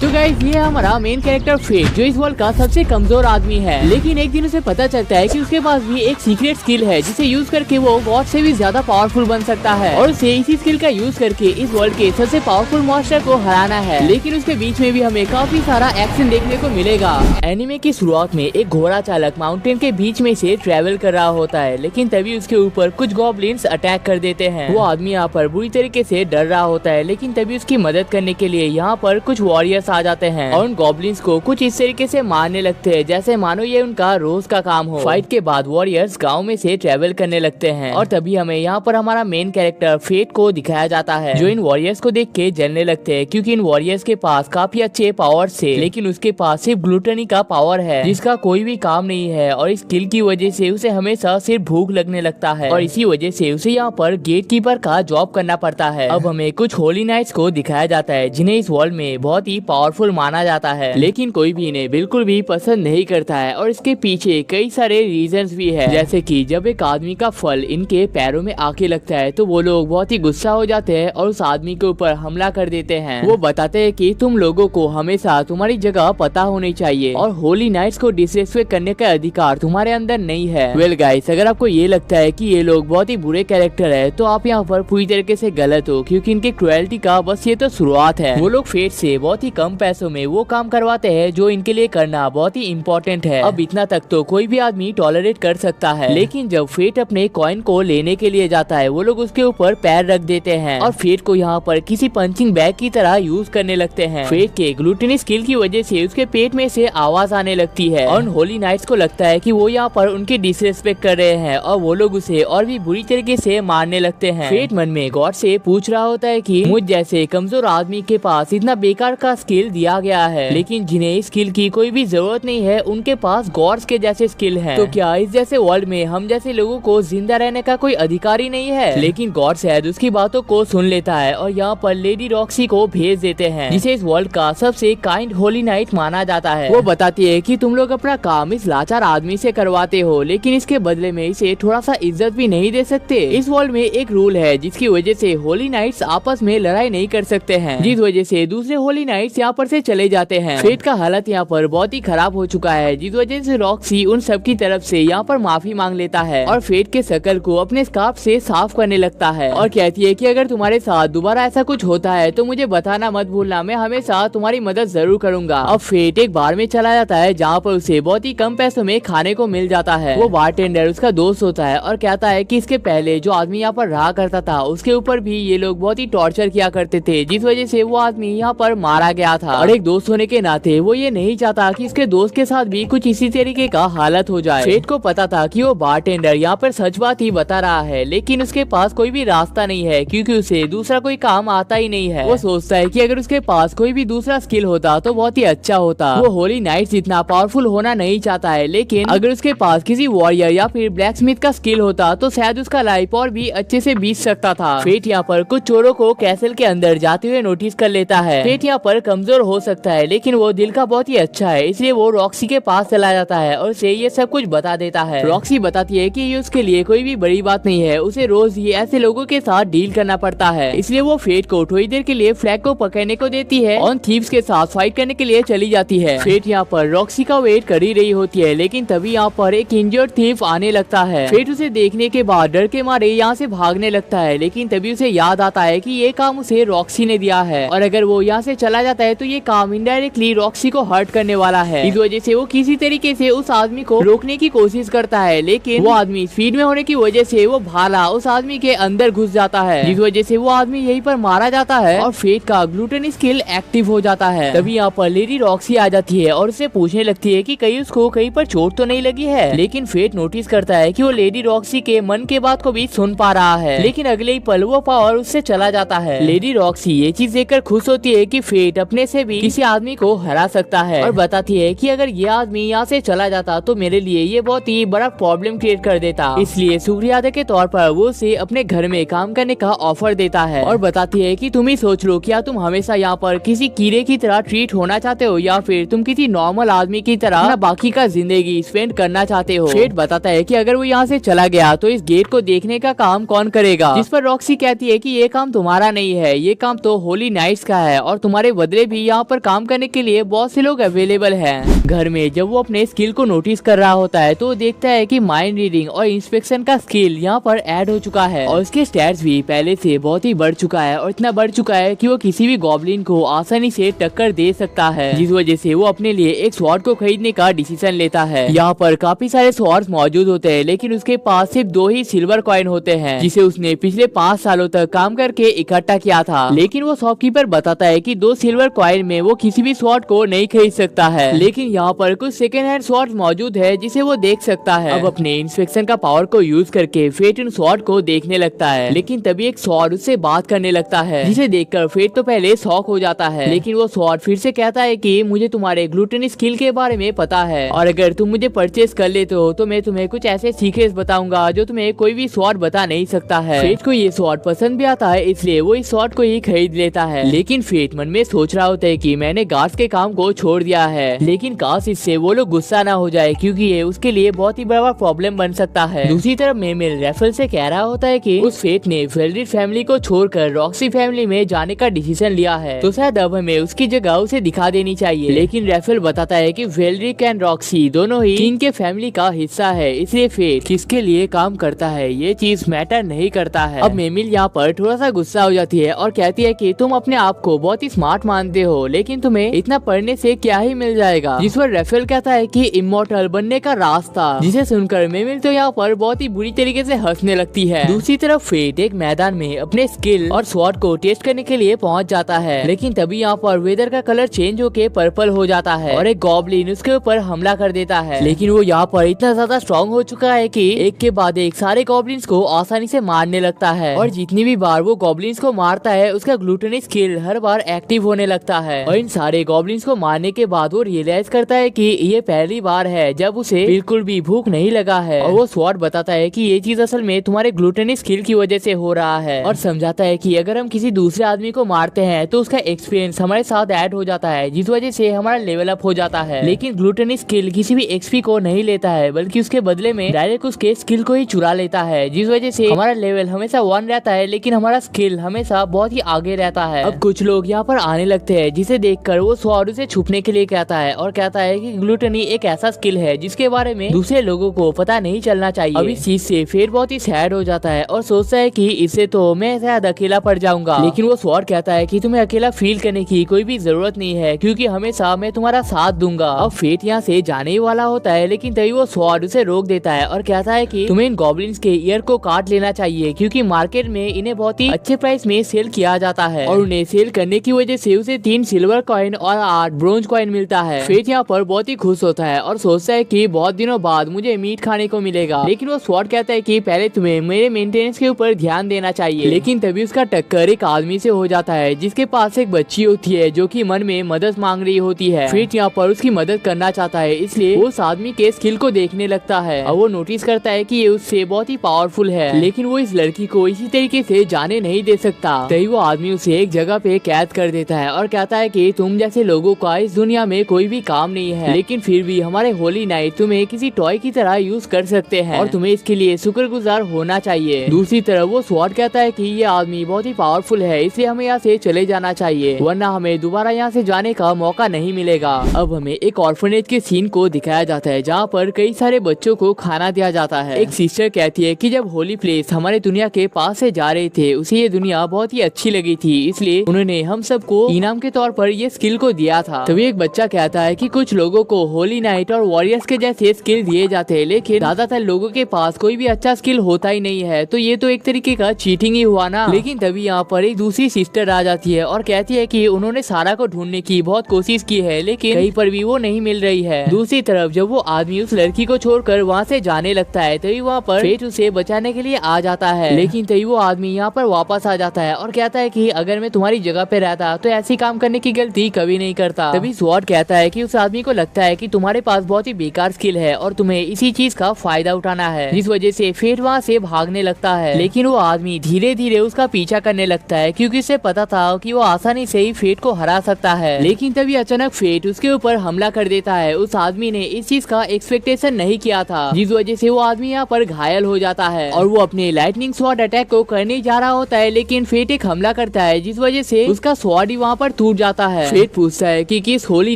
तो गाइस ये हमारा मेन कैरेक्टर फेट, जो इस वर्ल्ड का सबसे कमजोर आदमी है। लेकिन एक दिन उसे पता चलता है कि उसके पास भी एक सीक्रेट स्किल है जिसे यूज करके वो गॉड से भी ज्यादा पावरफुल बन सकता है और उसे इसी स्किल का यूज करके इस वर्ल्ड के सबसे पावरफुल मॉन्स्टर को हराना है। लेकिन उसके बीच में भी हमें काफी सारा एक्शन देखने को मिलेगा। एनिमे की शुरुआत में एक घोड़ा चालक माउंटेन के बीच में से ट्रेवल कर रहा होता है, लेकिन तभी उसके ऊपर कुछ गॉब्लिन्स अटैक कर देते हैं। वो आदमी यहाँ पर बुरी तरीके से डर रहा होता है, लेकिन तभी उसकी मदद करने के लिए यहाँ पर कुछ वॉरियर्स आ जाते हैं और उन गॉब्लिन्स को कुछ इस तरीके से मारने लगते हैं जैसे मानो ये उनका रोज का काम हो। फाइट के बाद वॉरियर्स गांव में से ट्रेवल करने लगते हैं और तभी हमें यहाँ पर हमारा मेन कैरेक्टर फेट को दिखाया जाता है, जो इन वॉरियर्स को देख के जलने लगते हैं क्योंकि इन वॉरियर्स के पास काफी अच्छे पावर्स थे, लेकिन उसके पास सिर्फ ग्लूटनी का पावर है जिसका कोई भी काम नहीं है और इस स्किल की वजह से उसे हमेशा सिर्फ भूख लगने लगता है और इसी वजह से उसे यहाँ पर गेट कीपर का जॉब करना पड़ता है। अब हमें कुछ होली नाइट्स को दिखाया जाता है जिन्हें इस वर्ल्ड में बहुत ही पावरफुल माना जाता है, लेकिन कोई भी इन्हें बिल्कुल भी पसंद नहीं करता है और इसके पीछे कई सारे रीजंस भी है, जैसे कि जब एक आदमी का फल इनके पैरों में आके लगता है तो वो लोग बहुत ही गुस्सा हो जाते हैं और उस आदमी के ऊपर हमला कर देते हैं। वो बताते हैं कि तुम लोगों को हमेशा तुम्हारी जगह पता होनी चाहिए और होली नाइट्स को डिसरेस्पेक्ट करने का अधिकार तुम्हारे अंदर नहीं है। वेल गाइस, अगर आपको ये लगता है कि ये लोग बहुत ही बुरे कैरेक्टर है तो आप यहाँ पर पूरी तरीके से गलत हो, क्योंकि इनके क्रुएल्टी का बस ये तो शुरुआत है। वो लोग फेट से बहुत ही कम पैसों में वो काम करवाते हैं जो इनके लिए करना बहुत ही इम्पोर्टेंट है। अब इतना तक तो कोई भी आदमी टॉलरेट कर सकता है, लेकिन जब फेट अपने कॉइन को लेने के लिए जाता है वो लोग उसके ऊपर पैर रख देते हैं और फेट को यहाँ पर किसी पंचिंग बैग की तरह यूज करने लगते हैं। फेट के ग्लूटिनी स्किल की वजह से उसके पेट में से आवाज आने लगती है और होली नाइट्स को लगता है कि वो यहाँ पर उनकी डिसरेस्पेक्ट कर रहे हैं और वो लोग उसे और भी बुरी तरीके से मारने लगते हैं। फेट मन में गॉड से पूछ रहा होता है कि मुझ जैसे कमजोर आदमी के पास इतना बेकार का स्किल दिया गया है, लेकिन जिन्हें इस स्किल की कोई भी जरूरत नहीं है उनके पास गॉड्स के जैसे स्किल है, तो क्या इस जैसे वर्ल्ड में हम जैसे लोगों को जिंदा रहने का कोई अधिकार ही नहीं है? लेकिन गॉड शायद उसकी बातों को सुन लेता है और यहाँ पर लेडी रॉक्सी को भेज देते हैं, जिसे इस वर्ल्ड का सबसे काइंड होली नाइट माना जाता है। वो बताती है कि तुम लोग अपना काम इस लाचार आदमी से करवाते हो, लेकिन इसके बदले में इसे थोड़ा सा इज्जत भी नहीं दे सकते। इस वर्ल्ड में एक रूल है जिसकी वजह से होली नाइट्स आपस में लड़ाई नहीं कर सकते हैं, जिस वजह से दूसरे होली नाइट्स यहाँ पर से चले जाते हैं। फेट का हालत यहाँ पर बहुत ही खराब हो चुका है, जिस वजह से रॉक्सी उन सब की तरफ से यहाँ पर माफी मांग लेता है और फेट के शकल को अपने स्कार्फ से साफ करने लगता है और कहती है कि अगर तुम्हारे साथ दोबारा ऐसा कुछ होता है तो मुझे बताना मत भूलना, मैं हमेशा तुम्हारी मदद जरूर करूंगा। अब फेट एक बार में चला जाता है जहाँ पर उसे बहुत ही कम पैसों में खाने को मिल जाता है। वो बारटेंडर उसका दोस्त होता है और कहता है कि इसके पहले जो आदमी यहाँ पर रहा करता था उसके ऊपर भी ये लोग बहुत ही टॉर्चर किया करते थे, जिस वजह से वो आदमी यहाँ पर मारा गया था और एक दोस्त होने के नाते वो ये नहीं चाहता कि इसके दोस्त के साथ भी कुछ इसी तरीके का हालत हो जाए। फेट को पता था कि वो बारटेंडर यहाँ पर सच बात ही बता रहा है, लेकिन उसके पास कोई भी रास्ता नहीं है क्योंकि उसे दूसरा कोई काम आता ही नहीं है। वो सोचता है कि अगर उसके पास कोई भी दूसरा स्किल होता तो बहुत ही अच्छा होता। वो होली नाइट्स जितना पावरफुल होना नहीं चाहता है, लेकिन अगर उसके पास किसी वॉरियर या फिर ब्लैक स्मिथ का स्किल होता तो शायद उसका लाइफ और भी अच्छे से बीत सकता था। फेट यहाँ पर कुछ चोरों को कैसल के अंदर जाते हुए नोटिस कर लेता है। फेट यहाँ पर कमजोर हो सकता है, लेकिन वो दिल का बहुत ही अच्छा है, इसलिए वो रॉक्सी के पास चला जाता है और उसे ये सब कुछ बता देता है। रॉक्सी बताती है कि ये उसके लिए कोई भी बड़ी बात नहीं है, उसे रोज ये ऐसे लोगों के साथ डील करना पड़ता है, इसलिए वो फेट को थोड़ी देर के लिए फ्लैग को पकड़ने को देती है और थीव्स के साथ फाइट करने के लिए चली जाती है। फेट यहाँ पर रॉक्सी का वेट कर ही रही होती है, लेकिन तभी यहाँ पर एक इंजर्ड थीव आने लगता है। फेट उसे देखने के बाद डर के मारे यहाँ से भागने लगता है, लेकिन तभी उसे याद आता है कि ये काम उसे रॉक्सी ने दिया है और अगर वो यहाँ से चला जाता है तो ये काम इनडायरेक्टली रॉक्सी को हर्ट करने वाला है। इस वजह से वो किसी तरीके से उस आदमी को रोकने की कोशिश करता है, लेकिन वो आदमी स्पीड में होने की वजह से वो भाला उस आदमी के अंदर घुस जाता है, जिस वजह से वो आदमी यहीं पर मारा जाता है और फेट का ग्लूटन स्किल एक्टिव हो जाता है। तभी यहाँ पर लेडी रॉक्सी आ जाती है और उसे पूछने लगती है कि कहीं उसको कहीं पर चोट तो नहीं लगी है, लेकिन फेट नोटिस करता है कि वो लेडी रॉक्सी के मन के बात को भी सुन पा रहा है, लेकिन अगले ही पल वो पावर उससे चला जाता है। लेडी रॉक्सी ये चीज देखकर खुश होती है कि फेट अपने से भी किसी आदमी को हरा सकता है और बताती है कि अगर ये आदमी यहाँ से चला जाता तो मेरे लिए ये बहुत ही बड़ा प्रॉब्लम क्रिएट कर देता, इसलिए शुक्रिया अदा के तौर पर वो उसे अपने घर में काम करने का ऑफर देता है और बताती है कि तुम ही सोच लो, क्या तुम हमेशा यहाँ पर किसी कीड़े की तरह ट्रीट होना चाहते हो या फिर तुम किसी नॉर्मल आदमी की तरह बाकी का जिंदगी स्पेंड करना चाहते हो। फेट बताता है कि अगर वो यहाँ से चला गया तो इस गेट को देखने का काम कौन करेगा, जिस पर रॉक्सी कहती है कि ये काम तुम्हारा नहीं है, ये काम तो होली नाइट्स का है और तुम्हारे बदले भी यहाँ पर काम करने के लिए बहुत से लोग अवेलेबल हैं। घर में जब वो अपने स्किल को नोटिस कर रहा होता है तो वो देखता है कि माइंड रीडिंग और इंस्पेक्शन का स्किल यहाँ पर ऐड हो चुका है और उसके स्टैट्स भी पहले से बहुत ही बढ़ चुका है और इतना बढ़ चुका है कि वो किसी भी गॉब्लिन को आसानी से टक्कर दे सकता है, जिस वजह से वो अपने लिए एक स्वॉर्ड को खरीदने का डिसीजन लेता है। यहाँ पर काफी सारे स्वॉर्ड्स मौजूद होते हैं लेकिन उसके पास सिर्फ 2 ही सिल्वर कॉइन होते हैं जिसे उसने पिछले 5 सालों तक काम करके इकट्ठा किया था। लेकिन वो शॉपकीपर बताता है कि 2 सिल्वर कॉइन में वो किसी भी स्वॉर्ड को नहीं खरीद सकता है, लेकिन यहाँ पर कुछ सेकेंड हैंड स्वॉर्ड मौजूद है जिसे वो देख सकता है। अब अपने इंस्पेक्शन का पावर को यूज करके फेट उन स्वॉर्ड को देखने लगता है, लेकिन तभी एक स्वॉर्ड उससे बात करने लगता है जिसे देखकर फेट तो पहले शॉक हो जाता है, लेकिन वो स्वॉर्ड फिर से कहता है कि मुझे तुम्हारे ग्लूटनी स्किल के बारे में पता है और अगर तुम मुझे परचेज कर लेते हो तो मैं तुम्हें कुछ ऐसे सीक्रेट्स बताऊंगा जो तुम्हें कोई भी स्वॉर्ड बता नहीं सकता है। फेट को ये स्वॉर्ड पसंद भी आता है इसलिए वो इस स्वॉर्ड को ही खरीद लेता है, लेकिन फेट मन में सोच रहा होता है कि मैंने गार्ड्स के काम को छोड़ दिया है, लेकिन काश इससे वो लोग गुस्सा ना हो जाए क्योंकि ये उसके लिए बहुत ही बड़ा प्रॉब्लम बन सकता है। दूसरी तरफ मेमिल रेफल से कह रहा होता है कि उस फेट ने वेल्ड्रिट फैमिली को छोड़कर रॉक्सी फैमिली में जाने का डिसीजन लिया है तो शायद अब हमें उसकी जगह उसे दिखा देनी चाहिए, लेकिन रेफल बताता है कि वेल्ड्रिक एंड रॉक्सी दोनों ही किंग के फैमिली का हिस्सा है, इसलिए फेट किसके लिए काम करता है ये चीज मैटर नहीं करता है। अब मेमिल यहाँ पर थोड़ा सा गुस्सा हो जाती है और कहती है कि तुम अपने आप को बहुत ही स्मार्ट मानते हो लेकिन तुम्हें इतना पढ़ने से क्या ही मिल जाएगा, जिस पर रेफेल कहता है कि इमॉर्टल बनने का रास्ता, जिसे सुनकर मेमिल तो यहाँ पर बहुत ही बुरी तरीके से हंसने लगती है। दूसरी तरफ फेट एक मैदान में अपने स्किल और स्वॉर्ड को टेस्ट करने के लिए पहुँच जाता है, लेकिन तभी यहाँ पर वेदर का कलर चेंज होके पर्पल हो जाता है और एक गॉब्लिन उसके ऊपर हमला कर देता है, लेकिन वो यहाँ पर इतना ज्यादा स्ट्रॉन्ग हो चुका है कि एक के बाद एक सारे गॉब्लिन्स को आसानी से मारने लगता है और जितनी भी बार वो गॉब्लिन्स को मारता है उसका ग्लूटनी स्किल हर बार एक्टिव होने लगता है और इन सारे गॉब्लिन्स को मारने के बाद वो रियलाइज करता है कि ये पहली बार है जब उसे बिल्कुल भी भूख नहीं लगा है और वो स्वॉर्ड बताता है कि ये चीज असल में तुम्हारे ग्लूटनी स्किल की वजह से हो रहा है और समझाता है कि अगर हम किसी दूसरे आदमी को मारते हैं तो उसका एक्सपीरियंस हमारे साथ ऐड हो जाता है जिस वजह से हमारा लेवल अप हो जाता है, लेकिन ग्लूटनी स्किल किसी भी एक्सपी को नहीं लेता है बल्कि उसके बदले में डायरेक्ट उसके स्किल को ही चुरा लेता है, जिस वजह से हमारा लेवल हमेशा 1 रहता है लेकिन हमारा स्किल हमेशा बहुत ही आगे रहता है। अब कुछ लोग यहाँ पर आने लगते हैं जिसे देखकर वो स्वॉर्ड उसे छुपने के लिए कहता है और कहता है कि ग्लूटनी एक ऐसा स्किल है जिसके बारे में दूसरे लोगों को पता नहीं चलना चाहिए। अब इस चीज से फेट बहुत ही सैड हो जाता है और सोचता है कि इससे तो मैं शायद अकेला पड़ जाऊंगा, लेकिन वो स्वॉर्ड कहता है कि तुम्हें अकेला फील करने की कोई भी जरूरत नहीं है क्योंकि हमेशा मैं तुम्हारा साथ दूंगा। अब फेट यहाँ से जाने ही वाला होता है लेकिन तभी वो स्वॉर्ड उसे रोक देता है और कहता है कि तुम्हें इन गॉब्लिन्स के ईयर को काट लेना चाहिए क्योंकि मार्केट में इन्हें बहुत ही अच्छे प्राइस में सेल किया जाता है और उन्हें सेल करने की वजह से उसे 3 सिल्वर कॉइन और 8 ब्रोंज कॉइन मिलता है। फेट यहाँ पर बहुत ही खुश होता है और सोचता है कि बहुत दिनों बाद मुझे मीट खाने को मिलेगा, लेकिन वो स्वॉर्ड कहता है कि पहले तुम्हें मेरे मेंटेनेंस के ऊपर ध्यान देना चाहिए, लेकिन तभी उसका टक्कर एक आदमी से हो जाता है जिसके पास एक बच्ची होती है जो कि मन में मदद मांग रही होती है। फेट यहाँ पर उसकी मदद करना चाहता है इसलिए वो उस आदमी के स्किल को देखने लगता है और वो नोटिस करता है कि ये उससे बहुत ही पावरफुल है, लेकिन वो इस लड़की को इसी तरीके से जाने नहीं दे सकता। तभी वो आदमी उसे एक जगह पे कैद कर देता है और कहता है कि तुम जैसे लोगों का इस दुनिया में कोई भी काम नहीं है, लेकिन फिर भी हमारे होली नाइट तुम्हें किसी टॉय की तरह यूज कर सकते हैं और तुम्हें इसके लिए शुक्रगुजार होना चाहिए। दूसरी तरफ वो स्वॉर्ड कहता है कि ये आदमी बहुत ही पावरफुल है इसलिए हमें यहाँ से चले जाना चाहिए वरना हमें दोबारा यहाँ से जाने का मौका नहीं मिलेगा। अब हमें एक ऑर्फनेज के सीन को दिखाया जाता है जहाँ पर कई सारे बच्चों को खाना दिया जाता है। एक सिस्टर कहती है कि जब होली प्लेस हमारे दुनिया के पास से जा रहे थे उसे ये दुनिया बहुत ही अच्छी लगी थी इसलिए उन्होंने हम सबको इनाम के तौर पर ये स्किल को दिया था। तभी एक बच्चा कहता है कि कुछ लोगों को होली नाइट और वॉरियर्स के जैसे स्किल दिए जाते हैं लेकिन ज्यादातर लोगों के पास कोई भी अच्छा स्किल होता ही नहीं है, तो ये तो एक तरीके का चीटिंग ही हुआ ना। लेकिन तभी यहाँ पर एक दूसरी सिस्टर आ जाती है और कहती है कि उन्होंने सारा को ढूंढने की बहुत कोशिश की है लेकिन कहीं पर भी वो नहीं मिल रही है। दूसरी तरफ जब वो आदमी उस लड़की को छोड़कर वहाँ से जाने लगता है तभी वहाँ पर फेट उसे बचाने के लिए आ जाता है, लेकिन तभी वो आदमी यहाँ पर वापस आ जाता है और कहता है कि अगर मैं तुम्हारी जगह पे रहता तो ऐसी काम करने की गलती कभी नहीं करता। तभी स्वॉर्ड कहता है कि उस आदमी को लगता है कि तुम्हारे पास बहुत ही बेकार स्किल है और तुम्हें इसी चीज का फायदा उठाना है, जिस वजह से फेट वहाँ से भागने लगता है, लेकिन वो आदमी धीरे धीरे उसका पीछा करने लगता है क्योंकि उसे पता था कि वो आसानी से ही फेट को हरा सकता है। लेकिन तभी अचानक फेट उसके ऊपर हमला कर देता है। उस आदमी ने इस चीज का एक्सपेक्टेशन नहीं किया था जिस वजह से वो आदमी यहाँ पर घायल हो जाता है और वो अपने लाइटनिंग स्वॉर्ड अटैक को करने जा रहा होता है, लेकिन फेट एक हमला करता है जिस वजह से उसका स्वॉर्ड ही वहाँ पर टूट जाता है। फेट पूछता है कि किस होली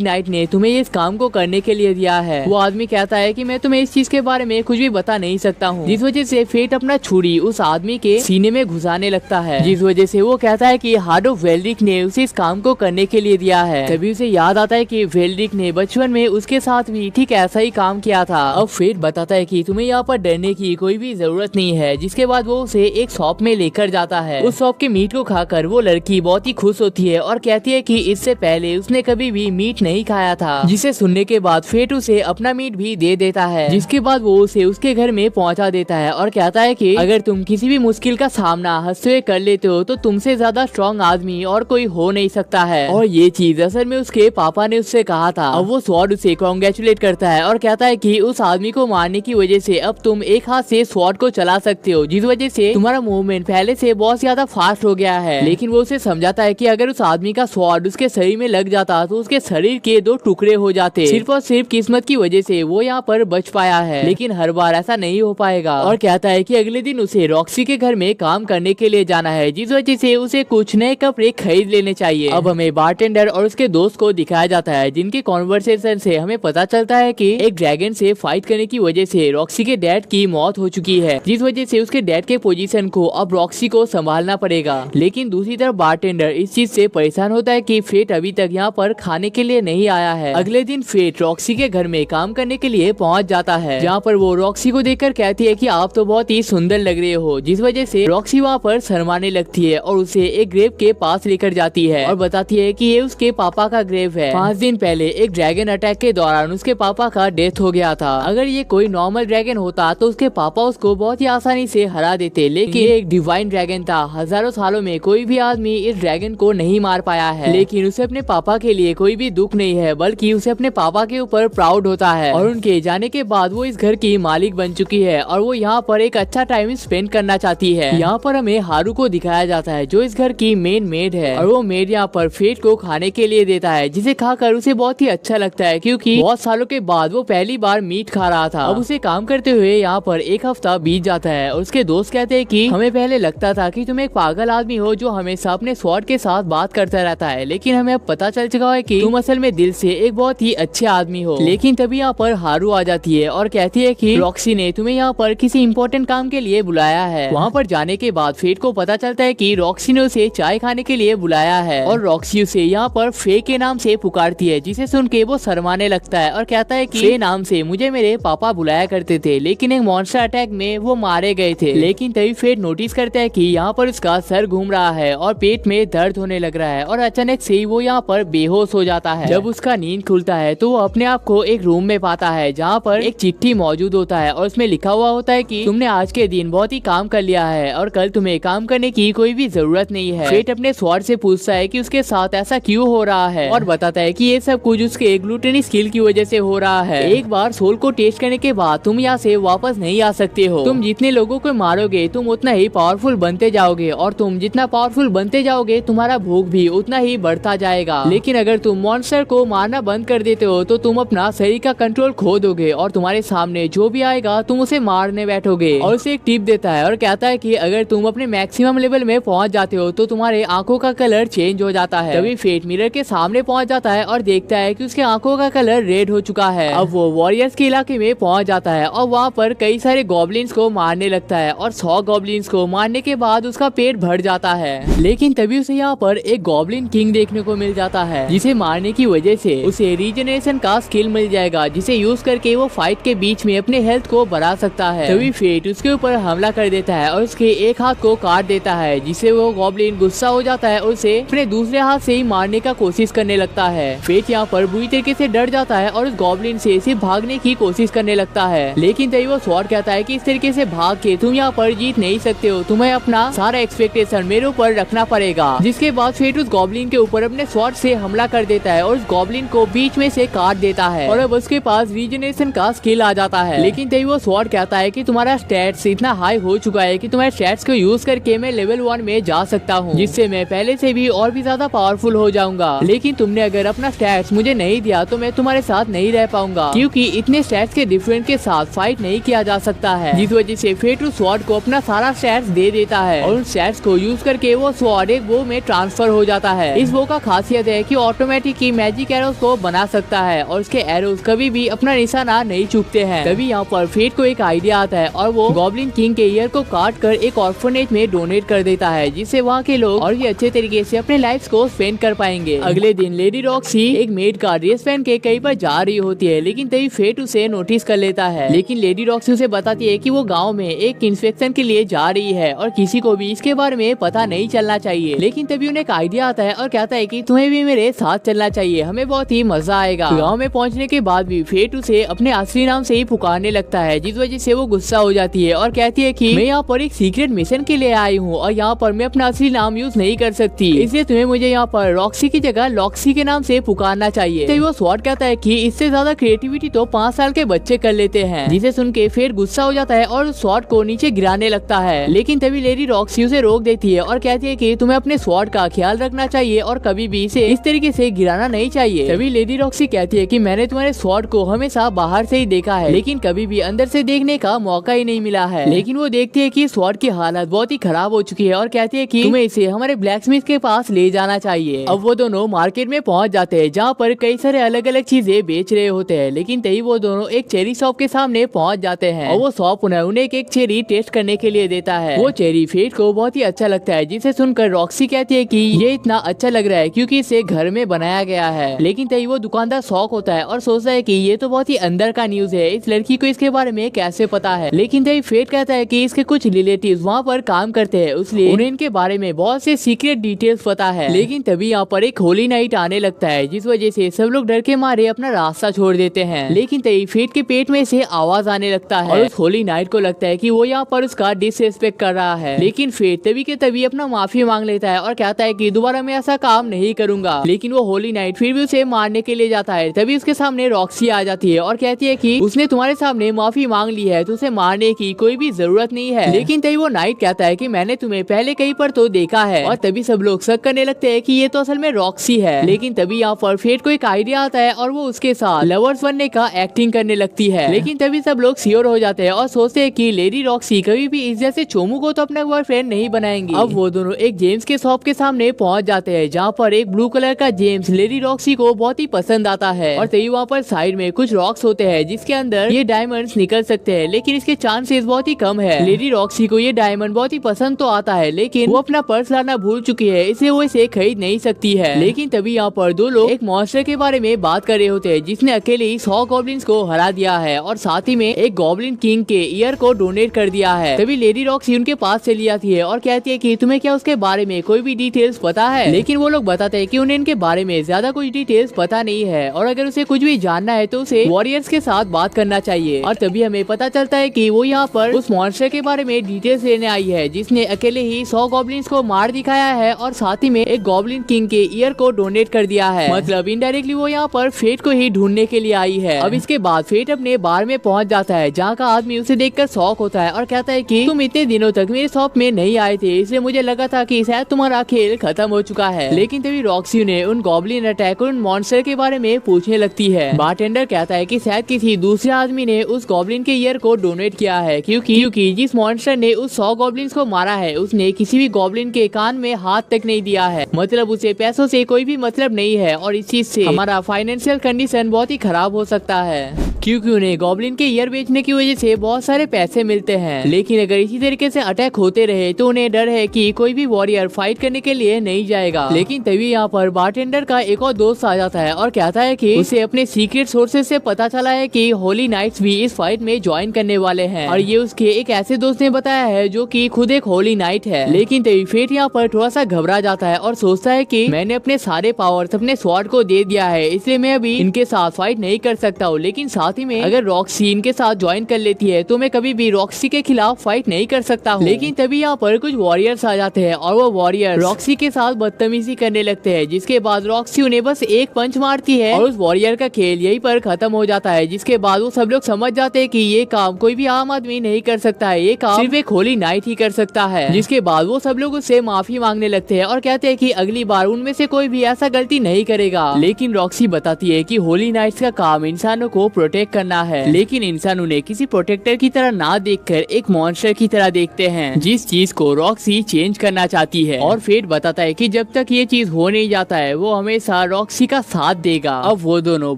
नाइट ने तुम्हें इस काम को करने के लिए दिया है। वो आदमी कहता है कि मैं तुम्हें इस चीज के बारे में कुछ भी बता नहीं सकता हूँ, जिस वजह से फेट अपना छुरी उस आदमी के सीने में घुसाने लगता है, जिस वजह से वो कहता है कि हार्ड ऑफ वेल्ड्रिक ने उसे इस काम को करने के लिए दिया है। तभी उसे याद आता है कि वेल्ड्रिक ने बचपन में उसके साथ भी ठीक ऐसा ही काम किया था। अब फेट बताता है कि तुम्हें यहाँ पर डरने की कोई भी जरूरत नहीं है। जिसके बाद वो उसे एक शॉप में लेकर जाता है। उस शॉप के मीट को खाकर वो लड़की बहुत ही खुश होती है और कहती है कि इससे पहले उसने कभी भी मीट नहीं खाया था। जिसे सुनने के बाद फेट उसे अपना मीट भी दे देता है। जिसके बाद वो उसे उसके घर में पहुंचा देता है और कहता है कि अगर तुम किसी भी मुश्किल का सामना हंसते हुए कर लेते हो तो तुमसे ज्यादा स्ट्रॉन्ग आदमी और कोई हो नहीं सकता है। और ये चीज असल में उसके पापा ने उससे कहा था। अब वो स्वॉर्ड उसे कॉन्ग्रेचुलेट करता है और कहता है कि उस आदमी को मारने की वजह से अब तुम एक हाथ से स्वॉर्ड को चला सकते हो, जिस वजह से तुम्हारा मूवमेंट पहले से बहुत ज्यादा फास्ट हो गया है। लेकिन वो उसे समझाता है कि अगर उस आदमी का स्वॉर्ड उसके शरीर में लग जाता तो उसके शरीर के 2 टुकड़े हो जाते। सिर्फ और सिर्फ किस्मत की वजह से वो यहाँ पर बच पाया है, लेकिन हर बार ऐसा नहीं हो पाएगा। और कहता है कि अगले दिन उसे रॉक्सी के घर में काम करने के लिए जाना है, जिस वजह से उसे कुछ नए कपड़े खरीद लेने चाहिए। अब हमें बारटेंडर और उसके दोस्त को दिखाया जाता है, जिनके कॉन्वर्सेशन से हमें पता चलता है कि एक ड्रैगन से फाइट करने की वजह से रॉक्सी के डैड की मौत हो चुकी है, जिस वजह से उसके डैड के पोजीशन को अब रॉक्सी को संभालना पड़ेगा। लेकिन दूसरी तरफ बारटेंडर इस चीज से परेशान होता है कि फेट अभी तक यहाँ पर खाने के लिए नहीं आया है। अगले दिन फेट रॉक्सी के घर में काम करने के लिए पहुँच जाता है, जहाँ पर वो रॉक्सी को देखकर कहती है कि आप तो बहुत ही सुंदर लग रहे हो, जिस वजह से रॉक्सी वहाँ पर शर्माने लगती है और उसे एक ग्रेव के पास लेकर जाती है और बताती है कि ये उसके पापा का ग्रेव है। 5 दिन पहले एक ड्रैगन अटैक के दौरान उसके पापा का डेथ हो गया था। अगर ये कोई नॉर्मल ड्रैगन होता तो उसके पापा उसको बहुत ही आसानी से हरा देते, लेकिन ये एक डिवाइन ड्रैगन था। हजारों सालों में कोई भी आदमी इस ड्रैगन को नहीं मार पाया है। लेकिन उसे अपने पापा के लिए कोई भी दुख नहीं है, बल्कि उसे अपने पापा के ऊपर प्राउड होता है। और उनके जाने के बाद वो इस घर की मालिक बन चुकी है और वो यहाँ पर एक अच्छा टाइम स्पेंड करना चाहती है। यहाँ पर हमें हारू को दिखाया जाता है, जो इस घर की मेन मेड है, और वो मेड यहाँ पर फेट को खाने के लिए देता है, जिसे खाकर उसे बहुत ही अच्छा लगता है, क्योंकि बहुत सालों के बाद वो पहली बार मीट खा रहा था। अब उसे काम करते हुए यहाँ पर 1 हफ्ता बीत जाता है और उसके दोस्त कहते हैं कि हमें पहले लगता था कि तुम एक पागल आदमी हो जो हमेशा अपने स्वॉर्ड के साथ बात करता रहता है, लेकिन हमें अब पता चल चुका है कि तुम असल में दिल से एक बहुत ही अच्छे आदमी हो। लेकिन तभी यहाँ पर हारू आ जाती है और कहती है कि रॉक्सी ने तुम्हें यहाँ पर किसी इम्पोर्टेंट काम के लिए बुलाया है। वहाँ पर जाने के बाद फेट को पता चलता है कि रॉक्सी ने उसे चाय खाने के लिए बुलाया है और रॉक्सी उसे यहाँ पर फे के नाम से पुकारती है, जिसे सुन के वो शर्माने लगता है और कहता है कि फे नाम से मुझे मेरे पापा बुलाया करते थे, लेकिन एक मॉन्स्टर अटैक में वो मारे गए थे। लेकिन तभी फेट नोटिस करता है कि यहाँ पर उसका सर घूम रहा है और पेट में दर्द होने लग रहा है और अचानक से ही वो यहाँ पर बेहोश हो जाता है। जब उसका नींद खुलता है तो वो अपने आप को एक रूम में पाता है, जहाँ पर एक चिट्ठी मौजूद होता है और उसमें लिखा हुआ होता है कि तुमने आज के दिन बहुत ही काम कर लिया है और कल तुम्हें काम करने की कोई भी जरूरत नहीं है। फेट अपने स्वॉर्ड से पूछता है कि उसके साथ ऐसा क्यों हो रहा है और बताता है कि ये सब कुछ उसके ग्लूटेनी स्किल की वजह से हो रहा है। एक बार सोल को टेस्ट करने के बाद तुम यहाँ से वापस नहीं आ सकते हो। तुम जितने लोगों को मारोगे तुम उतना ही पावरफुल बनते जाओगे और तुम जितना पावरफुल बनते जाओगे तुम्हारा भूख भी उतना ही बढ़ता जाएगा। लेकिन अगर तुम मॉन्स्टर को मारना बंद कर देते हो तो तुम अपना शरीर का कंट्रोल खो दोगे और तुम्हारे सामने जो भी आएगा तुम उसे मारने बैठोगे। और उसे एक टिप देता है और कहता है कि अगर तुम अपने मैक्सिमम लेवल में पहुंच जाते हो तो तुम्हारे आंखों का कलर चेंज हो जाता है। तभी फेट मिरर के सामने पहुंच जाता है और देखता है कि उसके आंखों का कलर रेड हो चुका है। अब वो वॉरियर्स के इलाके में पहुंच जाता है और वहाँ पर कई सारे गॉब्लिन्स को मारने लगता है और 100 गॉब्लिन्स को मारने के बाद उसका पेट भर जाता है। लेकिन तभी उसे यहाँ पर एक गॉब्लिन किंग देखने को मिल जाता है, जिसे मारने की वजह से उसे रीजनरेशन का स्किल मिल जाएगा, जिसे यूज करके वो फाइट के बीच में अपने हेल्थ को बढ़ा सकता है। तभी फेट उसके ऊपर हमला कर देता है और उसके एक हाथ को काट देता है, जिसे वो गॉब्लिन गुस्सा हो जाता है और उसे अपने दूसरे हाथ से ही मारने का कोशिश करने लगता है। फेट यहाँ पर बुरी तरीके से डर जाता है और उस गॉब्लिन से सिर्फ भागने की कोशिश करने लगता है। लेकिन तभी वो स्वॉर्ड कहता है कि इस तरीके से भाग के तुम यहाँ पर जीत नहीं सकते हो, तुम्हें अपना सारा एक्सपेक्टेशन मेरे ऊपर रखना पड़ेगा। जिसके बाद फेट उस गॉब्लिन के ऊपर अपने स्वॉर्ड से हमला कर देता है और उस गॉब्लिन को बीच में से काट देता है और अब उसके पास रीजनरेशन का स्किल आ जाता है। लेकिन तभी वो स्वॉर्ड कहता है कि तुम्हारा स्टैट्स इतना हाई हो चुका है कि तुम्हारे स्टैट्स को यूज करके मैं लेवल 1 में जा सकता हूँ, जिससे मैं पहले से भी और भी ज्यादा पावरफुल हो जाऊंगा। लेकिन तुमने अगर अपना स्टैट्स मुझे नहीं दिया तो मैं तुम्हारे साथ नहीं रह पाऊंगा, क्योंकि इतने स्टैट्स के डिफरेंट के साथ फाइट नहीं किया जा सकता है। जिस वजह से फेट उस स्वॉर्ड को अपना सारा स्टैट्स दे देता है और उन स्टैट्स को यूज करके वो स्वॉर्ड एक वो में ट्रांसफर हो जाता है। इस बो का खासियत है कि ऑटोमेटिक ही मैजिक एरोस को बना सकता है और उसके एरोस कभी भी अपना निशाना नहीं चूकते हैं। तभी यहाँ पर फेट को एक आइडिया आता है और वो गॉब्लिन किंग के ईयर को काट कर एक ऑर्फनेज में डोनेट कर देता है, जिससे वहाँ के लोग और भी अच्छे तरीके से अपने लाइफ को स्पेंड कर पाएंगे। अगले दिन लेडी रॉक्सी एक मेड का ड्रेस पहन के कहीं पर जा रही होती है, लेकिन तभी फेट उसे नोटिस कर लेता है। लेकिन लेडी रॉक्सी उसे बताती है कि वो गांव में एक इंस्पेक्शन के लिए जा रही है और किसी को भी इसके बारे में पता नहीं चलना चाहिए। लेकिन तभी उन्हें एक आइडिया आता है और कहता है कि तुम्हें भी मेरे साथ चलना चाहिए, हमें बहुत ही मजा आएगा। गाँव में पहुँचने के बाद भी फेट उसे अपने असली नाम से ही पुकारने लगता है, जिस वजह से वो गुस्सा हो जाती है और कहती है कि मैं यहाँ पर एक सीक्रेट मिशन के लिए आई हूँ और यहाँ पर मैं अपना असली नाम यूज नहीं कर सकती, इसलिए तुम्हें मुझे यहाँ पर रॉक्सी की जगह लॉक्सी के नाम से पुकारना चाहिए। तो वो स्वॉर्ड कहता है कि इससे ज्यादा क्रिएटिविटी तो 5 साल के बच्चे कर लेते हैं, जिसे सुन के फिर गुस्सा हो जाता है और स्वॉर्ड को नीचे गिराने लगता है। लेकिन तभी लेडी रॉक्सी उसे रोक देती है और कहती है कि तुम्हें अपने स्वॉर्ड का ख्याल रखना चाहिए और कभी भी इसे इस तरीके से गिराना नहीं चाहिए। तभी लेडी रॉक्सी कहती है कि मैंने तुम्हारे स्वॉर्ड को हमेशा बाहर से ही देखा है, लेकिन कभी भी अंदर से देखने का मौका ही नहीं मिला है। लेकिन वो देखती है कि स्वॉर्ड की हालत बहुत ही खराब हो चुकी है और कहती है कि तुम्हें इसे हमारे ब्लैकस्मिथ के पास ले जाना चाहिए। अब वो दोनों मार्केट में पहुंच जाते हैं, जहाँ पर कई सारे अलग अलग चीजें बेच रहे होते हैं। लेकिन तभी वो दोनों एक चेरी शॉप के सामने पहुंच जाते हैं और वो शॉप उन्हें एक चेरी टेस्ट करने के लिए देता है। वो चेरी फेट को बहुत ही अच्छा लगता है, जिसे सुनकर रॉक्सी कहती है कि ये इतना अच्छा लग रहा है क्योंकि इसे घर में बनाया गया है। लेकिन तभी वो दुकानदार शॉक होता है और सोचता है कि ये तो बहुत ही अंदर का न्यूज है, इस लड़की को इसके बारे में कैसे पता है। लेकिन तभी फेट कहता है कि इसके कुछ रिलेटिव्स वहाँ पर काम करते हैं, इसलिए उन्हें इनके बारे में बहुत से सीक्रेट डिटेल्स पता है। लेकिन तभी यहाँ पर एक होली नाइट आने लगता है, जिस वजह से सब लोग डर के मारे अपना रास्ता छोड़ देते हैं। लेकिन तभी फेट के पेट में से आवाज आने लगता है और उस होली नाइट को लगता है कि वो यहाँ पर उसका डिसरिस्पेक्ट कर रहा है। लेकिन फेट तभी के तभी अपना माफी मांग लेता है और कहता है कि दोबारा मैं ऐसा काम नहीं करूंगा। लेकिन वो होली नाइट फिर भी उसे मारने के लिए जाता है। तभी उसके सामने रॉक्सी आ जाती है और कहती है कि उसने तुम्हारे सामने माफी मांग ली है तो उसे मारने की कोई भी जरूरत नहीं है। लेकिन तभी वो नाइट कहता है कि मैंने तुम्हें पहले कहीं पर तो देखा है और तभी सब लोग शक करने लगते हैं कि ये तो असल में रॉक्सी है। लेकिन तभी यहाँ पर फेट को एक आइडिया आता है और वो उसके साथ लवर्स बनने का एक्टिंग करने लगती है। लेकिन तभी सब लोग श्योर हो जाते हैं और सोचते हैं कि लेडी रॉक्सी कभी भी इस जैसे चोमू को तो अपना बॉयफ्रेंड नहीं बनाएंगी। अब वो दोनों एक जेम्स के शॉप के सामने पहुंच जाते हैं, जहाँ पर एक ब्लू कलर का जेम्स लेडी रॉक्सी को बहुत ही पसंद आता है और तभी वहाँ पर साइड में कुछ रॉक्स होते हैं जिसके अंदर ये डायमंड्स निकल सकते हैं, लेकिन इसके चांसेस बहुत ही कम है। लेडी रॉक्सी को ये डायमंड बहुत ही पसंद तो आता है, लेकिन वो अपना पर्स लाना भूल चुकी है, इसलिए वो इसे खरीद नहीं सकती है। लेकिन तभी यहाँ पर दो लोग एक मॉन्स्टर के बारे में बात कर रहे होते हैं, जिसने अकेले ही 100 गॉब्लिन्स को हरा दिया है और साथ ही में एक गॉब्लिन किंग के ईयर को डोनेट कर दिया है। तभी लेडी रॉक्सी उनके पास चली जाती है और कहती है कि तुम्हें क्या उसके बारे में कोई भी डिटेल्स पता है। लेकिन वो लोग बताते हैं कि उन्हें इनके बारे में ज्यादा कुछ डिटेल्स पता नहीं है और अगर उसे कुछ भी जानना है तो उसे वॉरियर्स के साथ बात करना चाहिए। और तभी हमें पता चलता है कि वो यहाँ पर उस मॉन्स्टर के बारे में डिटेल्स लेने आई है, जिसने अकेले ही 100 गॉब्लिन्स को मार दिखाया है और साथ ही में एक गॉब्लिन किंग के ईयर को डोनेट कर दिया है। मतलब इनडायरेक्टली वो यहाँ पर फेट को ही ढूंढने के लिए आई है। अब इसके बाद फेट अपने बार में पहुंच जाता है, जहाँ का आदमी उसे देखकर शॉक होता है और कहता है कि तुम इतने दिनों तक मेरे शॉप में नहीं आए थे, इसलिए मुझे लगा था कि शायद तुम्हारा खेल खत्म हो चुका है। लेकिन तभी रॉक्सी ने उन गॉब्लिन अटैक और उन मॉन्स्टर के बारे में पूछने लगती है। बारटेंडर कहता है कि शायद किसी दूसरे आदमी ने उस गॉब्लिन के ईयर को डोनेट किया है, क्योंकि जिस मॉन्स्टर ने उस 100 गॉब्लिन्स को मारा है उसने किसी भी गॉब्लिन के कान में हाथ तक नहीं दिया है। मतलब उसे पैसों से कोई भी मतलब नहीं है और इस चीज से हमारा फाइनेंशियल कंडीशन बहुत ही खराब हो सकता है, क्योंकि उन्हें गॉब्लिन के ईयर बेचने की वजह से बहुत सारे पैसे मिलते हैं। लेकिन अगर इसी तरीके से अटैक होते रहे तो उन्हें डर है कि कोई भी वॉरियर फाइट करने के लिए नहीं जाएगा। लेकिन तभी यहाँ पर बारटेंडर का एक और दोस्त आ जाता है और कहता है कि उसे अपने सीक्रेट सोर्सेज से पता चला है कि होली नाइट्स भी इस फाइट में ज्वाइन करने वाले हैं और ये उसके एक ऐसे दोस्त ने बताया है जो कि खुद एक होली नाइट है। लेकिन तभी फेट यहाँ पर थोड़ा सा घबरा जाता है और सोचता है कि मैंने अपने सारे पावर्स अपने स्वॉर्ड को दे दिया है, इसलिए मैं अभी इनके साथ फाइट नहीं कर सकता हूँ। लेकिन साथ ही में अगर रॉक्सी इनके साथ ज्वाइन कर लेती है तो मैं कभी भी रॉक्सी के खिलाफ फाइट नहीं कर सकता हूँ। लेकिन तभी यहाँ पर कुछ वॉरियर्स आ जाते हैं और वो वॉरियर रॉक्सी के साथ बदतमीजी करने लगते हैं, जिसके बाद रॉक्सी उन्हें बस एक पंच मारती है और उस वॉरियर का खेल यहीं पर खत्म हो जाता है। जिसके बाद वो सब लोग समझ जाते हैं कि ये काम कोई भी आम आदमी नहीं कर सकता है, ये काम सिर्फ एक होली नाइट ही कर सकता है। जिसके बाद वो सब लोग उससे माफी मांगने लगते हैं और कहते हैं कि अगली बार उनमें से कोई भी ऐसा गलती नहीं करेगा। लेकिन रॉक्सी बताती है कि होली नाइट्स का काम इंसानों को प्रोटेक्ट प्रोटेक्ट करना है, लेकिन इंसान उन्हें किसी प्रोटेक्टर की तरह ना देखकर एक मॉन्स्टर की तरह देखते हैं, जिस चीज को रॉक्सी चेंज करना चाहती है। और फेट बताता है कि जब तक ये चीज हो नहीं जाता है वो हमेशा रॉक्सी का साथ देगा। अब वो दोनों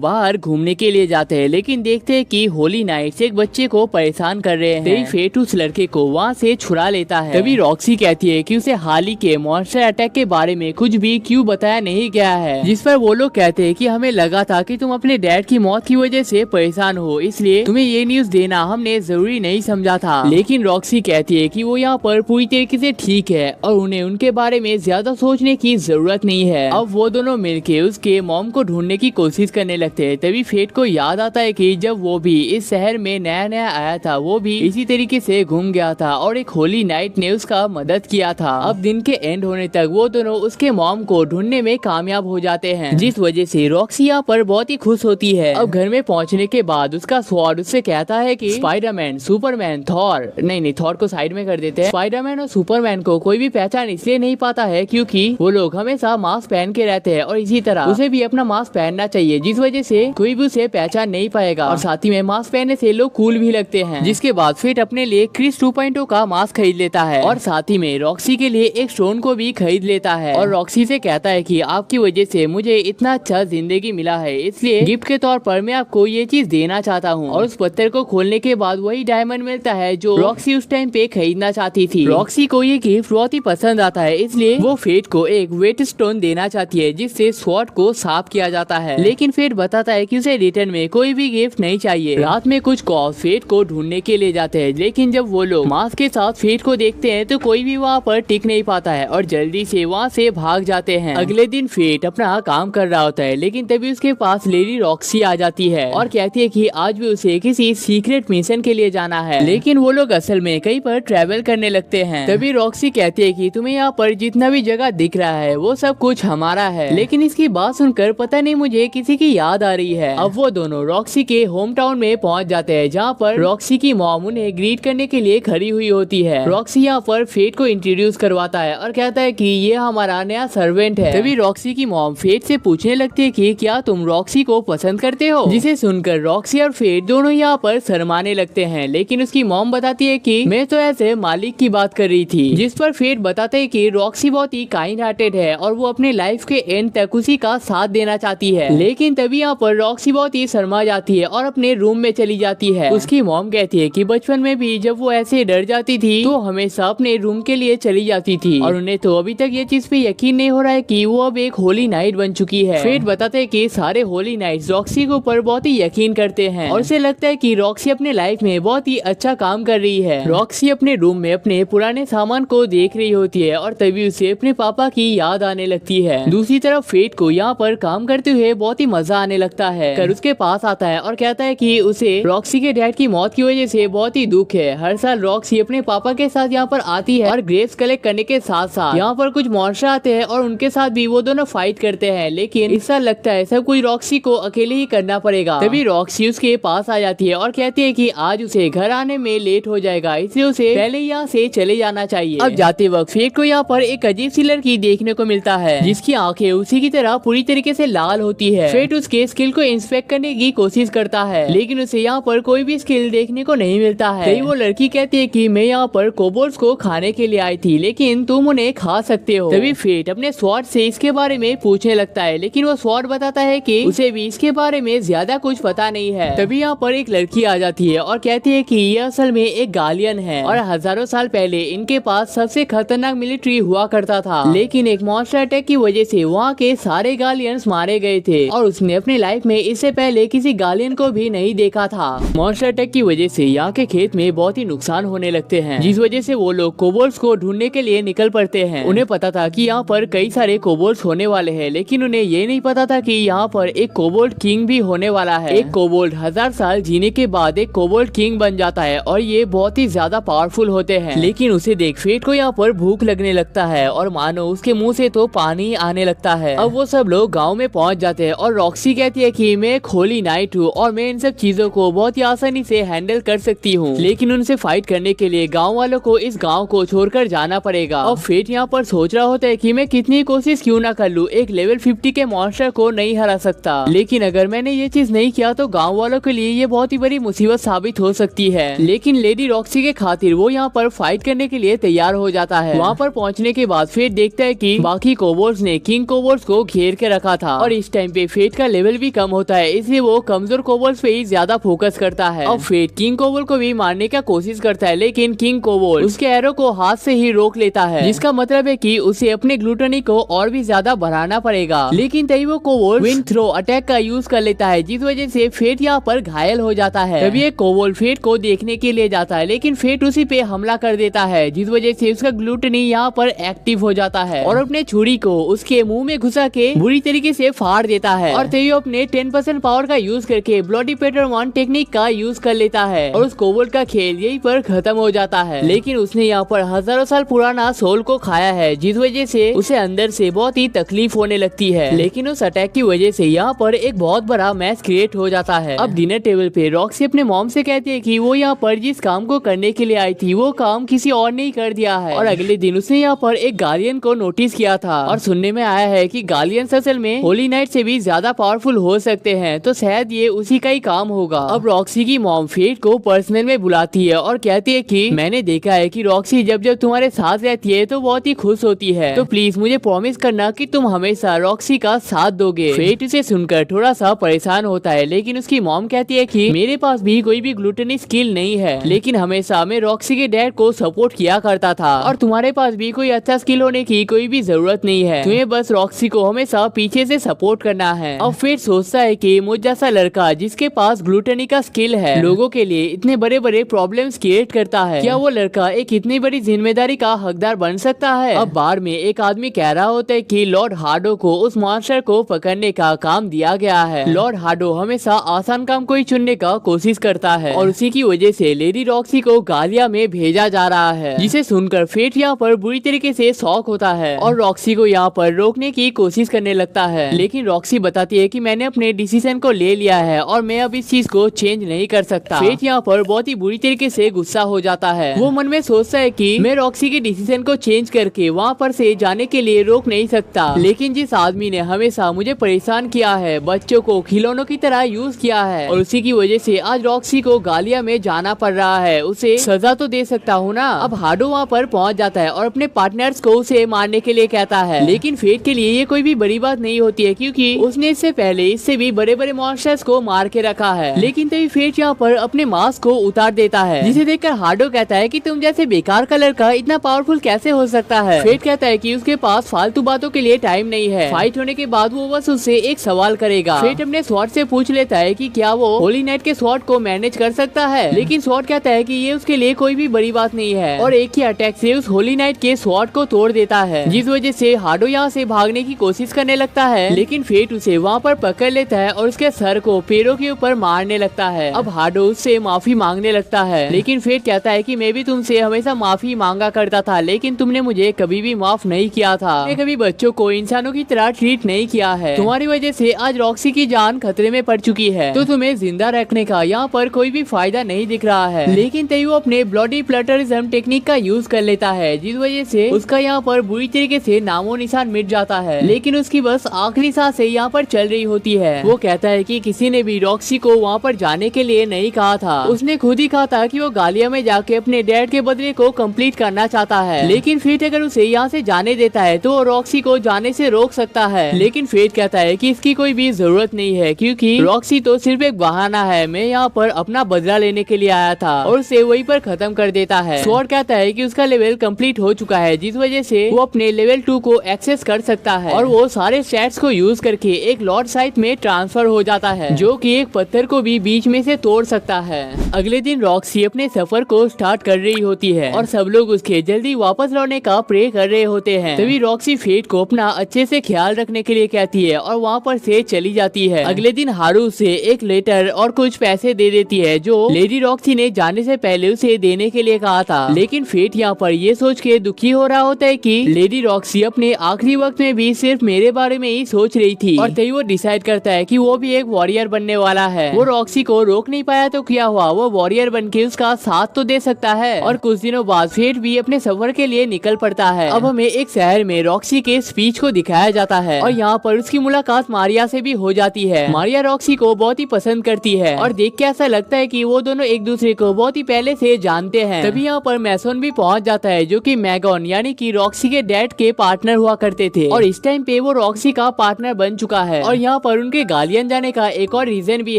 बाहर घूमने के लिए जाते हैं, लेकिन देखते हैं कि होली नाइट्स एक बच्चे को परेशान कर रहे हैं। फेट उस लड़के को वहाँ से छुड़ा लेता है। तभी रॉक्सी कहती है कि उसे हाल ही के मॉन्स्टर अटैक के बारे में कुछ भी क्यों बताया नहीं गया है, जिस पर वो लोग कहते हैं कि हमें लगा था कि तुम अपने डैड की मौत की वजह से परेशान हो, इसलिए तुम्हें ये न्यूज देना हमने जरूरी नहीं समझा था। लेकिन रॉक्सी कहती है कि वो यहाँ पर पूरी तरीके से ठीक है और उन्हें उनके बारे में ज्यादा सोचने की जरूरत नहीं है। अब वो दोनों मिलके उसके मॉम को ढूंढने की कोशिश करने लगते हैं। तभी फेट को याद आता है कि जब वो भी इस शहर में नया नया आया था वो भी इसी तरीके से घूम गया था और एक होली नाइट ने उसका मदद किया था। अब दिन के एंड होने तक वो दोनों उसके मॉम को ढूंढने में कामयाब हो जाते हैं, जिस वजह से रॉक्सी यहाँ पर बहुत ही खुश होती है। अब घर में पहुँचने के बाद उसका स्वॉर्ड उससे कहता है कि स्पाइडरमैन, सुपरमैन, थॉर, नहीं थॉर को साइड में कर देते हैं। स्पाइडरमैन और सुपरमैन को कोई भी पहचान इसलिए नहीं पाता है क्योंकि वो लोग हमेशा मास्क पहन के रहते हैं और इसी तरह उसे भी अपना मास्क पहनना चाहिए, जिस वजह से कोई भी उसे पहचान नहीं पाएगा। और साथ ही में मास्क पहनने से लोग कूल भी लगते हैं। जिसके बाद फेट अपने लिए क्रिस 2.0 का मास्क खरीद लेता है और साथ ही में रॉक्सी के लिए एक स्टोन को भी खरीद लेता है और रॉक्सी से कहता है कि आपकी वजह से मुझे इतना अच्छा जिंदगी मिला है, इसलिए गिफ्ट के तौर पर मैं आपको ये चीज देना चाहता हूँ। और उस पत्थर को खोलने के बाद वही डायमंड मिलता है जो रॉक्सी उस टाइम पे खरीदना चाहती थी। रॉक्सी को ये गिफ्ट बहुत ही पसंद आता है, इसलिए वो फेट को एक वेट स्टोन देना चाहती है जिससे स्वॉर्ड को साफ किया जाता है। लेकिन फेट बताता है कि उसे रिटर्न में कोई भी गिफ्ट नहीं चाहिए। रात में कुछ कॉप्स फेट को ढूंढने के लिए जाते हैं, लेकिन जब वो लोग मास्क के साथ फेट को देखते हैं तो कोई भी वहाँ पर टिक नहीं पाता है और जल्दी से वहाँ से भाग जाते हैं। अगले दिन फेट अपना काम कर रहा होता है, लेकिन तभी उसके पास लेडी रॉक्सी आ जाती है और कहती है कि आज भी उसे किसी सीक्रेट मिशन के लिए जाना है। लेकिन वो लोग असल में कहीं पर ट्रेवल करने लगते हैं। तभी रॉक्सी कहती है कि तुम्हें यहाँ पर जितना भी जगह दिख रहा है वो सब कुछ हमारा है। लेकिन इसकी बात सुनकर पता नहीं मुझे किसी की याद आ रही है। अब वो दोनों रॉक्सी के होम टाउन में पहुँच जाते हैं, जहाँ पर रॉक्सी की मॉम उन्हें ग्रीट करने के लिए खड़ी हुई होती है। रॉक्सी यहाँ पर फेट को इंट्रोड्यूस करवाता है और कहता है कि ये हमारा नया सर्वेंट है। तभी रॉक्सी की मॉम फेट से पूछने लगती है कि क्या तुम रॉक्सी को पसंद करते हो, जिसे सुनकर रॉक्सी और फेट दोनों यहाँ पर शर्माने लगते हैं। लेकिन उसकी मॉम बताती है कि मैं तो ऐसे मालिक की बात कर रही थी, जिस पर फेट बताते है कि रॉक्सी बहुत ही काइंड हार्टेड है और वो अपने लाइफ के एंड तक उसी का साथ देना चाहती है। लेकिन तभी यहाँ पर रॉक्सी बहुत ही शर्मा जाती है और अपने रूम में चली जाती है। उसकी मॉम कहती है कि बचपन में भी जब वो ऐसे डर जाती थी तो हमेशा अपने रूम के लिए चली जाती थी और उन्हें तो अभी तक ये चीज पे यकीन नहीं हो रहा है कि वो अब एक होली नाइट बन चुकी है। फेट बताते है कि सारे होली नाइट्स रॉक्सी के ऊपर बहुत ही यकीन करते हैं और उसे लगता है कि रॉक्सी अपने लाइफ में बहुत ही अच्छा काम कर रही है। रॉक्सी अपने रूम में अपने पुराने सामान को देख रही होती है और तभी उसे अपने पापा की याद आने लगती है। दूसरी तरफ फेट को यहाँ पर काम करते हुए बहुत ही मजा आने लगता है। कर उसके पास आता है और कहता है कि उसे रॉक्सी के डैड की मौत की वजह से बहुत ही दुख है। हर साल रॉक्सी अपने पापा के साथ यहाँ पर आती है और ग्रेप्स कलेक्ट करने के साथ साथ यहाँ पर कुछ मॉन्स्टर आते हैं और उनके साथ भी वो दोनों फाइट करते हैं। लेकिन इस साल लगता है सब कुछ रॉक्सी को अकेले ही करना पड़ेगा। तभी रॉक्सी उसके पास आ जाती है और कहती है कि आज उसे घर आने में लेट हो जाएगा, इसलिए उसे पहले यहाँ से चले जाना चाहिए। अब जाते वक्त फेट को यहाँ पर एक अजीब सी लड़की देखने को मिलता है जिसकी आंखें उसी की तरह पूरी तरीके से लाल होती है। फेट उसके स्किल को इंस्पेक्ट करने की कोशिश करता है, लेकिन उसे यहाँ पर कोई भी स्किल देखने को नहीं मिलता है। वो लड़की कहती है कि मैं यहाँ पर कोबोल्स को खाने के लिए आई थी, लेकिन तुम उन्हें खा सकते हो। तभी फेट अपने स्वॉर्ड से इसके बारे में पूछने लगता है, लेकिन वो स्वॉर्ड बताता है कि उसे भी इसके बारे में ज्यादा कुछ पता नहीं है। तभी यहाँ पर एक लड़की आ जाती है और कहती है कि ये असल में एक गार्डियन है और हजारों साल पहले इनके पास सबसे खतरनाक मिलिट्री हुआ करता था, लेकिन एक मॉन्स्टर अटैक की वजह से वहाँ के सारे गार्डियंस मारे गए थे और उसने अपने लाइफ में इससे पहले किसी गार्डियन को भी नहीं देखा था। मॉन्स्टर अटैक की वजह से यहाँ के खेत में बहुत ही नुकसान होने लगते हैं, जिस वजह से वो लोग कोबोल्स को ढूंढने के लिए निकल पड़ते हैं। उन्हें पता था कि यहाँ पर कई सारे कोबोल्स होने वाले हैं, लेकिन उन्हें ये नहीं पता था कि यहाँ पर एक कोबोल्ड किंग भी होने वाला है। एक कोबोल्ड 1000 साल जीने के बाद एक कोबोल्ड किंग बन जाता है और ये बहुत ही ज्यादा पावरफुल होते हैं। लेकिन उसे देख फेट को यहाँ पर भूख लगने लगता है और मानो उसके मुंह से तो पानी आने लगता है। अब वो सब लोग गाँव में पहुँच जाते हैं और रॉक्सी कहती है कि मैं एक होली नाइट हूँ और मैं इन सब चीजों को बहुत ही आसानी से हैंडल कर सकती हूँ, लेकिन उनसे फाइट करने के लिए गाँव वालों को इस गाँव को छोड़कर जाना पड़ेगा। अब फेट यहाँ पर सोच रहा होता है कि मैं कितनी कोशिश क्यों ना कर लूं, एक लेवल 50 के मॉन्स्टर को नहीं हरा सकता, लेकिन अगर मैंने ये चीज नहीं किया तो गाँव वालों के लिए ये बहुत ही बड़ी मुसीबत साबित हो सकती है। लेकिन लेडी रॉक्सी के खातिर वो यहाँ पर फाइट करने के लिए तैयार हो जाता है। वहाँ पर पहुँचने के बाद फेट देखता है कि बाकी कोबोल्स ने किंग कोबोल्स को घेर के रखा था और इस टाइम पे फेट का लेवल भी कम होता है, इसलिए वो कमजोर कोबोल्स पे ही ज्यादा फोकस करता है। अब फेट किंग कोबोल को भी मारने का कोशिश करता है, लेकिन किंग कोबोल उसके एरो को हाथ से ही रोक लेता है, जिसका मतलब है कि उसे अपने ग्लूटनी को और भी ज्यादा बढ़ाना पड़ेगा। लेकिन तभी वो कोबोल विंड थ्रो अटैक का यूज कर लेता है, जिस वजह से फेट यहाँ पर घायल हो जाता है। तभी एक कोबोल फेट को देखने के लिए जाता है, लेकिन फेट उसी पे हमला कर देता है, जिस वजह से उसका ग्लूटनी यहाँ पर एक्टिव हो जाता है और अपने छुरी को उसके मुंह में घुसा के बुरी तरीके से फाड़ देता है। और तभी अपने 10% पावर का यूज करके ब्लडी पेटर 1 टेक्निक का यूज कर लेता है और उस कोबोल का खेल यही पर खत्म हो जाता है। लेकिन उसने यहाँ पर हजारों साल पुराना सोल को खाया है, जिस वजह से उसे अंदर से बहुत ही तकलीफ होने लगती है। लेकिन उस अटैक की वजह से यहाँ पर एक बहुत बड़ा मैच क्रिएट हो जाता है। अब डिनर टेबल पे रॉक्सी अपने मॉम से कहती है कि वो यहाँ पर जिस काम को करने के लिए आई थी वो काम किसी और ने कर दिया है। और अगले दिन उसने यहाँ पर एक गार्डियन को नोटिस किया था और सुनने में आया है कि गार्डियंस असल में होली नाइट से भी ज्यादा पावरफुल हो सकते हैं, तो शायद ये उसी का ही काम होगा। अब रॉक्सी की मॉम फेट को पर्सनल में बुलाती है और कहती है कि मैंने देखा है कि रॉक्सी जब जब तुम्हारे साथ रहती है तो बहुत ही खुश होती है, तो प्लीज मुझे प्रॉमिस करना कि तुम हमेशा रॉक्सी का साथ दोगे। फेट इसे सुनकर थोड़ा सा परेशान होता है, लेकिन उसकी मॉम कहती है कि मेरे पास भी कोई भी ग्लूटनी स्किल नहीं है, लेकिन हमेशा मैं रॉक्सी के डैड को सपोर्ट किया करता था और तुम्हारे पास भी कोई अच्छा स्किल होने की कोई भी जरूरत नहीं है, तुम्हें बस रॉक्सी को हमेशा पीछे से सपोर्ट करना है। अब फेट सोचता है कि मुझ जैसा लड़का जिसके पास ग्लूटनी का स्किल है लोगों के लिए इतने बड़े बड़े प्रॉब्लम्स क्रिएट करता है, क्या वो लड़का एक इतनी बड़ी जिम्मेदारी का हकदार बन सकता है। अब बार में एक आदमी कह रहा होता है कि लॉर्ड हार्डो को उस मॉन्स्टर को पकड़ने का काम दिया गया है। लॉर्ड हार्डो हमेशा आसान काम को ही चुनने का कोशिश करता है और उसी की वजह से लेडी रॉक्सी को गालिया में भेजा जा रहा है, जिसे सुनकर फेट यहाँ पर बुरी तरीके से शॉक होता है और रॉक्सी को यहाँ पर रोकने की कोशिश करने लगता है। लेकिन रॉक्सी बताती है कि मैंने अपने डिसीजन को ले लिया है और मैं अब इस चीज को चेंज नहीं कर सकता। फेट यहाँ पर बहुत ही बुरी तरीके से गुस्सा हो जाता है। वो मन में सोचता है कि मैं रॉक्सी के डिसीजन को चेंज करके वहाँ पर से जाने के लिए रोक नहीं सकता, लेकिन जिस आदमी ने हमेशा मुझे परेशान किया है, बच्चों को खिलौनों की तरह यूज किया है और उसी की वजह से आज रॉक्सी को गालिया में जाना पड़ रहा है, उसे सजा तो दे सकता हूँ ना। अब हार्डो वहाँ पर पहुँच जाता है और अपने पार्टनर्स को उसे मारने के लिए कहता है, लेकिन फेट के लिए ये कोई भी बड़ी बात नहीं होती है, क्योंकि उसने इससे पहले इससे भी बड़े बड़े मॉन्स्टर्स को मार के रखा है। लेकिन तभी फेट यहाँ पर अपने मास्क को उतार देता है, जिसे देखकर हार्डो कहता है कि तुम जैसे बेकार का लड़का इतना पावरफुल कैसे हो सकता है। फेट कहता है कि उसके पास फालतू बातों के लिए टाइम नहीं है। फाइट होने के बाद वो बस उससे एक सवाल करेगा। फेट अपने स्वॉर्ड से पूछ लेता है कि क्या वो होली नाइट के स्वॉर्ड को मैनेज कर सकता है, लेकिन स्वॉर्ड कहता है कि ये उसके लिए कोई भी बड़ी बात नहीं है और एक ही अटैक से उस होली नाइट के स्वॉर्ड को तोड़ देता है, जिस वजह से हार्डो यहाँ से भागने की कोशिश करने लगता है। लेकिन फेट उसे वहाँ पर पकड़ लेता है और उसके सर को पैरों के ऊपर मारने लगता है। अब हार्डो उससे माफी मांगने लगता है, लेकिन फेट कहता है कि मैं भी तुमसे हमेशा माफी मांगा करता था, लेकिन तुमने मुझे कभी भी माफ नहीं किया था। मैं कभी बच्चों को इंसानों की तरह ट्रीट नहीं किया है। तुम्हारी वजह से आज रॉक्सी की जान खतरे में पड़ चुकी है, तो तुम्हें जिंदा रखने का यहाँ पर कोई भी फायदा नहीं दिख रहा है। लेकिन तभी वो अपने ब्लडी प्लटरिज्म टेक्निक का यूज कर लेता है, जिस वजह से उसका यहाँ पर बुरी तरीके से नामो निशान मिट जाता है। लेकिन उसकी बस आखिरी सांसें यहाँ पर चल रही होती है। वो कहता है कि किसी ने भी रॉक्सी को वहाँ पर जाने के लिए नहीं कहा था, उसने खुद ही कहा था कि वो गालिया में जाके अपने डैड के बदले को कंप्लीट करना चाहता है। लेकिन फेट अगर उसे यहाँ से जाने देता है तो रॉक्सी को जाने से रोक सकता है। लेकिन फेट कहता है कि इसकी कोई भी जरूरत नहीं है, क्योंकि रॉक्सी तो सिर्फ एक बहाना है। मैं यहाँ पर अपना बदला लेने के लिए आया था और उसे वहीं पर खत्म कर देता है। स्वॉर्ड कहता है कि उसका लेवल कंप्लीट हो चुका है, जिस वजह से वो अपने लेवल 2 को एक्सेस कर सकता है और वो सारे स्टैट्स को यूज करके एक लॉर्ड साइट में ट्रांसफर हो जाता है, जो कि एक पत्थर को भी बीच में से तोड़ सकता है। अगले दिन रॉक्सी अपने सफर को स्टार्ट कर रही होती है और सब लोग उसके जल्दी वापस लौटने का प्रे कर रहे होते हैं। तभी रॉक्सी फेट को अपना अच्छे से ख्याल रखने के लिए कहती है और वहाँ पर से चली जाती है। अगले दिन हारू से एक लेटर और कुछ पैसे दे देती है, जो लेडी रॉक्सी ने जाने से पहले उसे देने के लिए कहा था। लेकिन फेट यहाँ पर ये सोच के दुखी हो रहा होता है कि लेडी रॉक्सी अपने आखिरी वक्त में भी सिर्फ मेरे बारे में ही सोच रही थी और तभी वो डिसाइड करता है कि वो भी एक वॉरियर बनने वाला है। वो रॉक्सी को रोक नहीं पाया तो क्या हुआ, वो वॉरियर बन के उसका साथ तो दे सकता है। और कुछ दिनों बाद फेट भी अपने सफर के लिए निकल पड़ता है। अब हमें एक शहर में रॉक्सी के स्पीच को दिखाया जाता है और यहाँ पर उसकी मुलाकात मारिया से भी हो जाती है। मारिया रॉक्सी को बहुत ही पसंद करती है और देख के ऐसा लगता है कि वो दोनों एक दूसरे को बहुत ही पहले से जानते हैं। तभी यहाँ पर मैसन भी पहुंच जाता है, जो कि मैगन यानी कि रॉक्सी के डैड के पार्टनर हुआ करते थे और इस टाइम पे वो रॉक्सी का पार्टनर बन चुका है। और यहाँ पर उनके गार्डियन जाने का एक और रीजन भी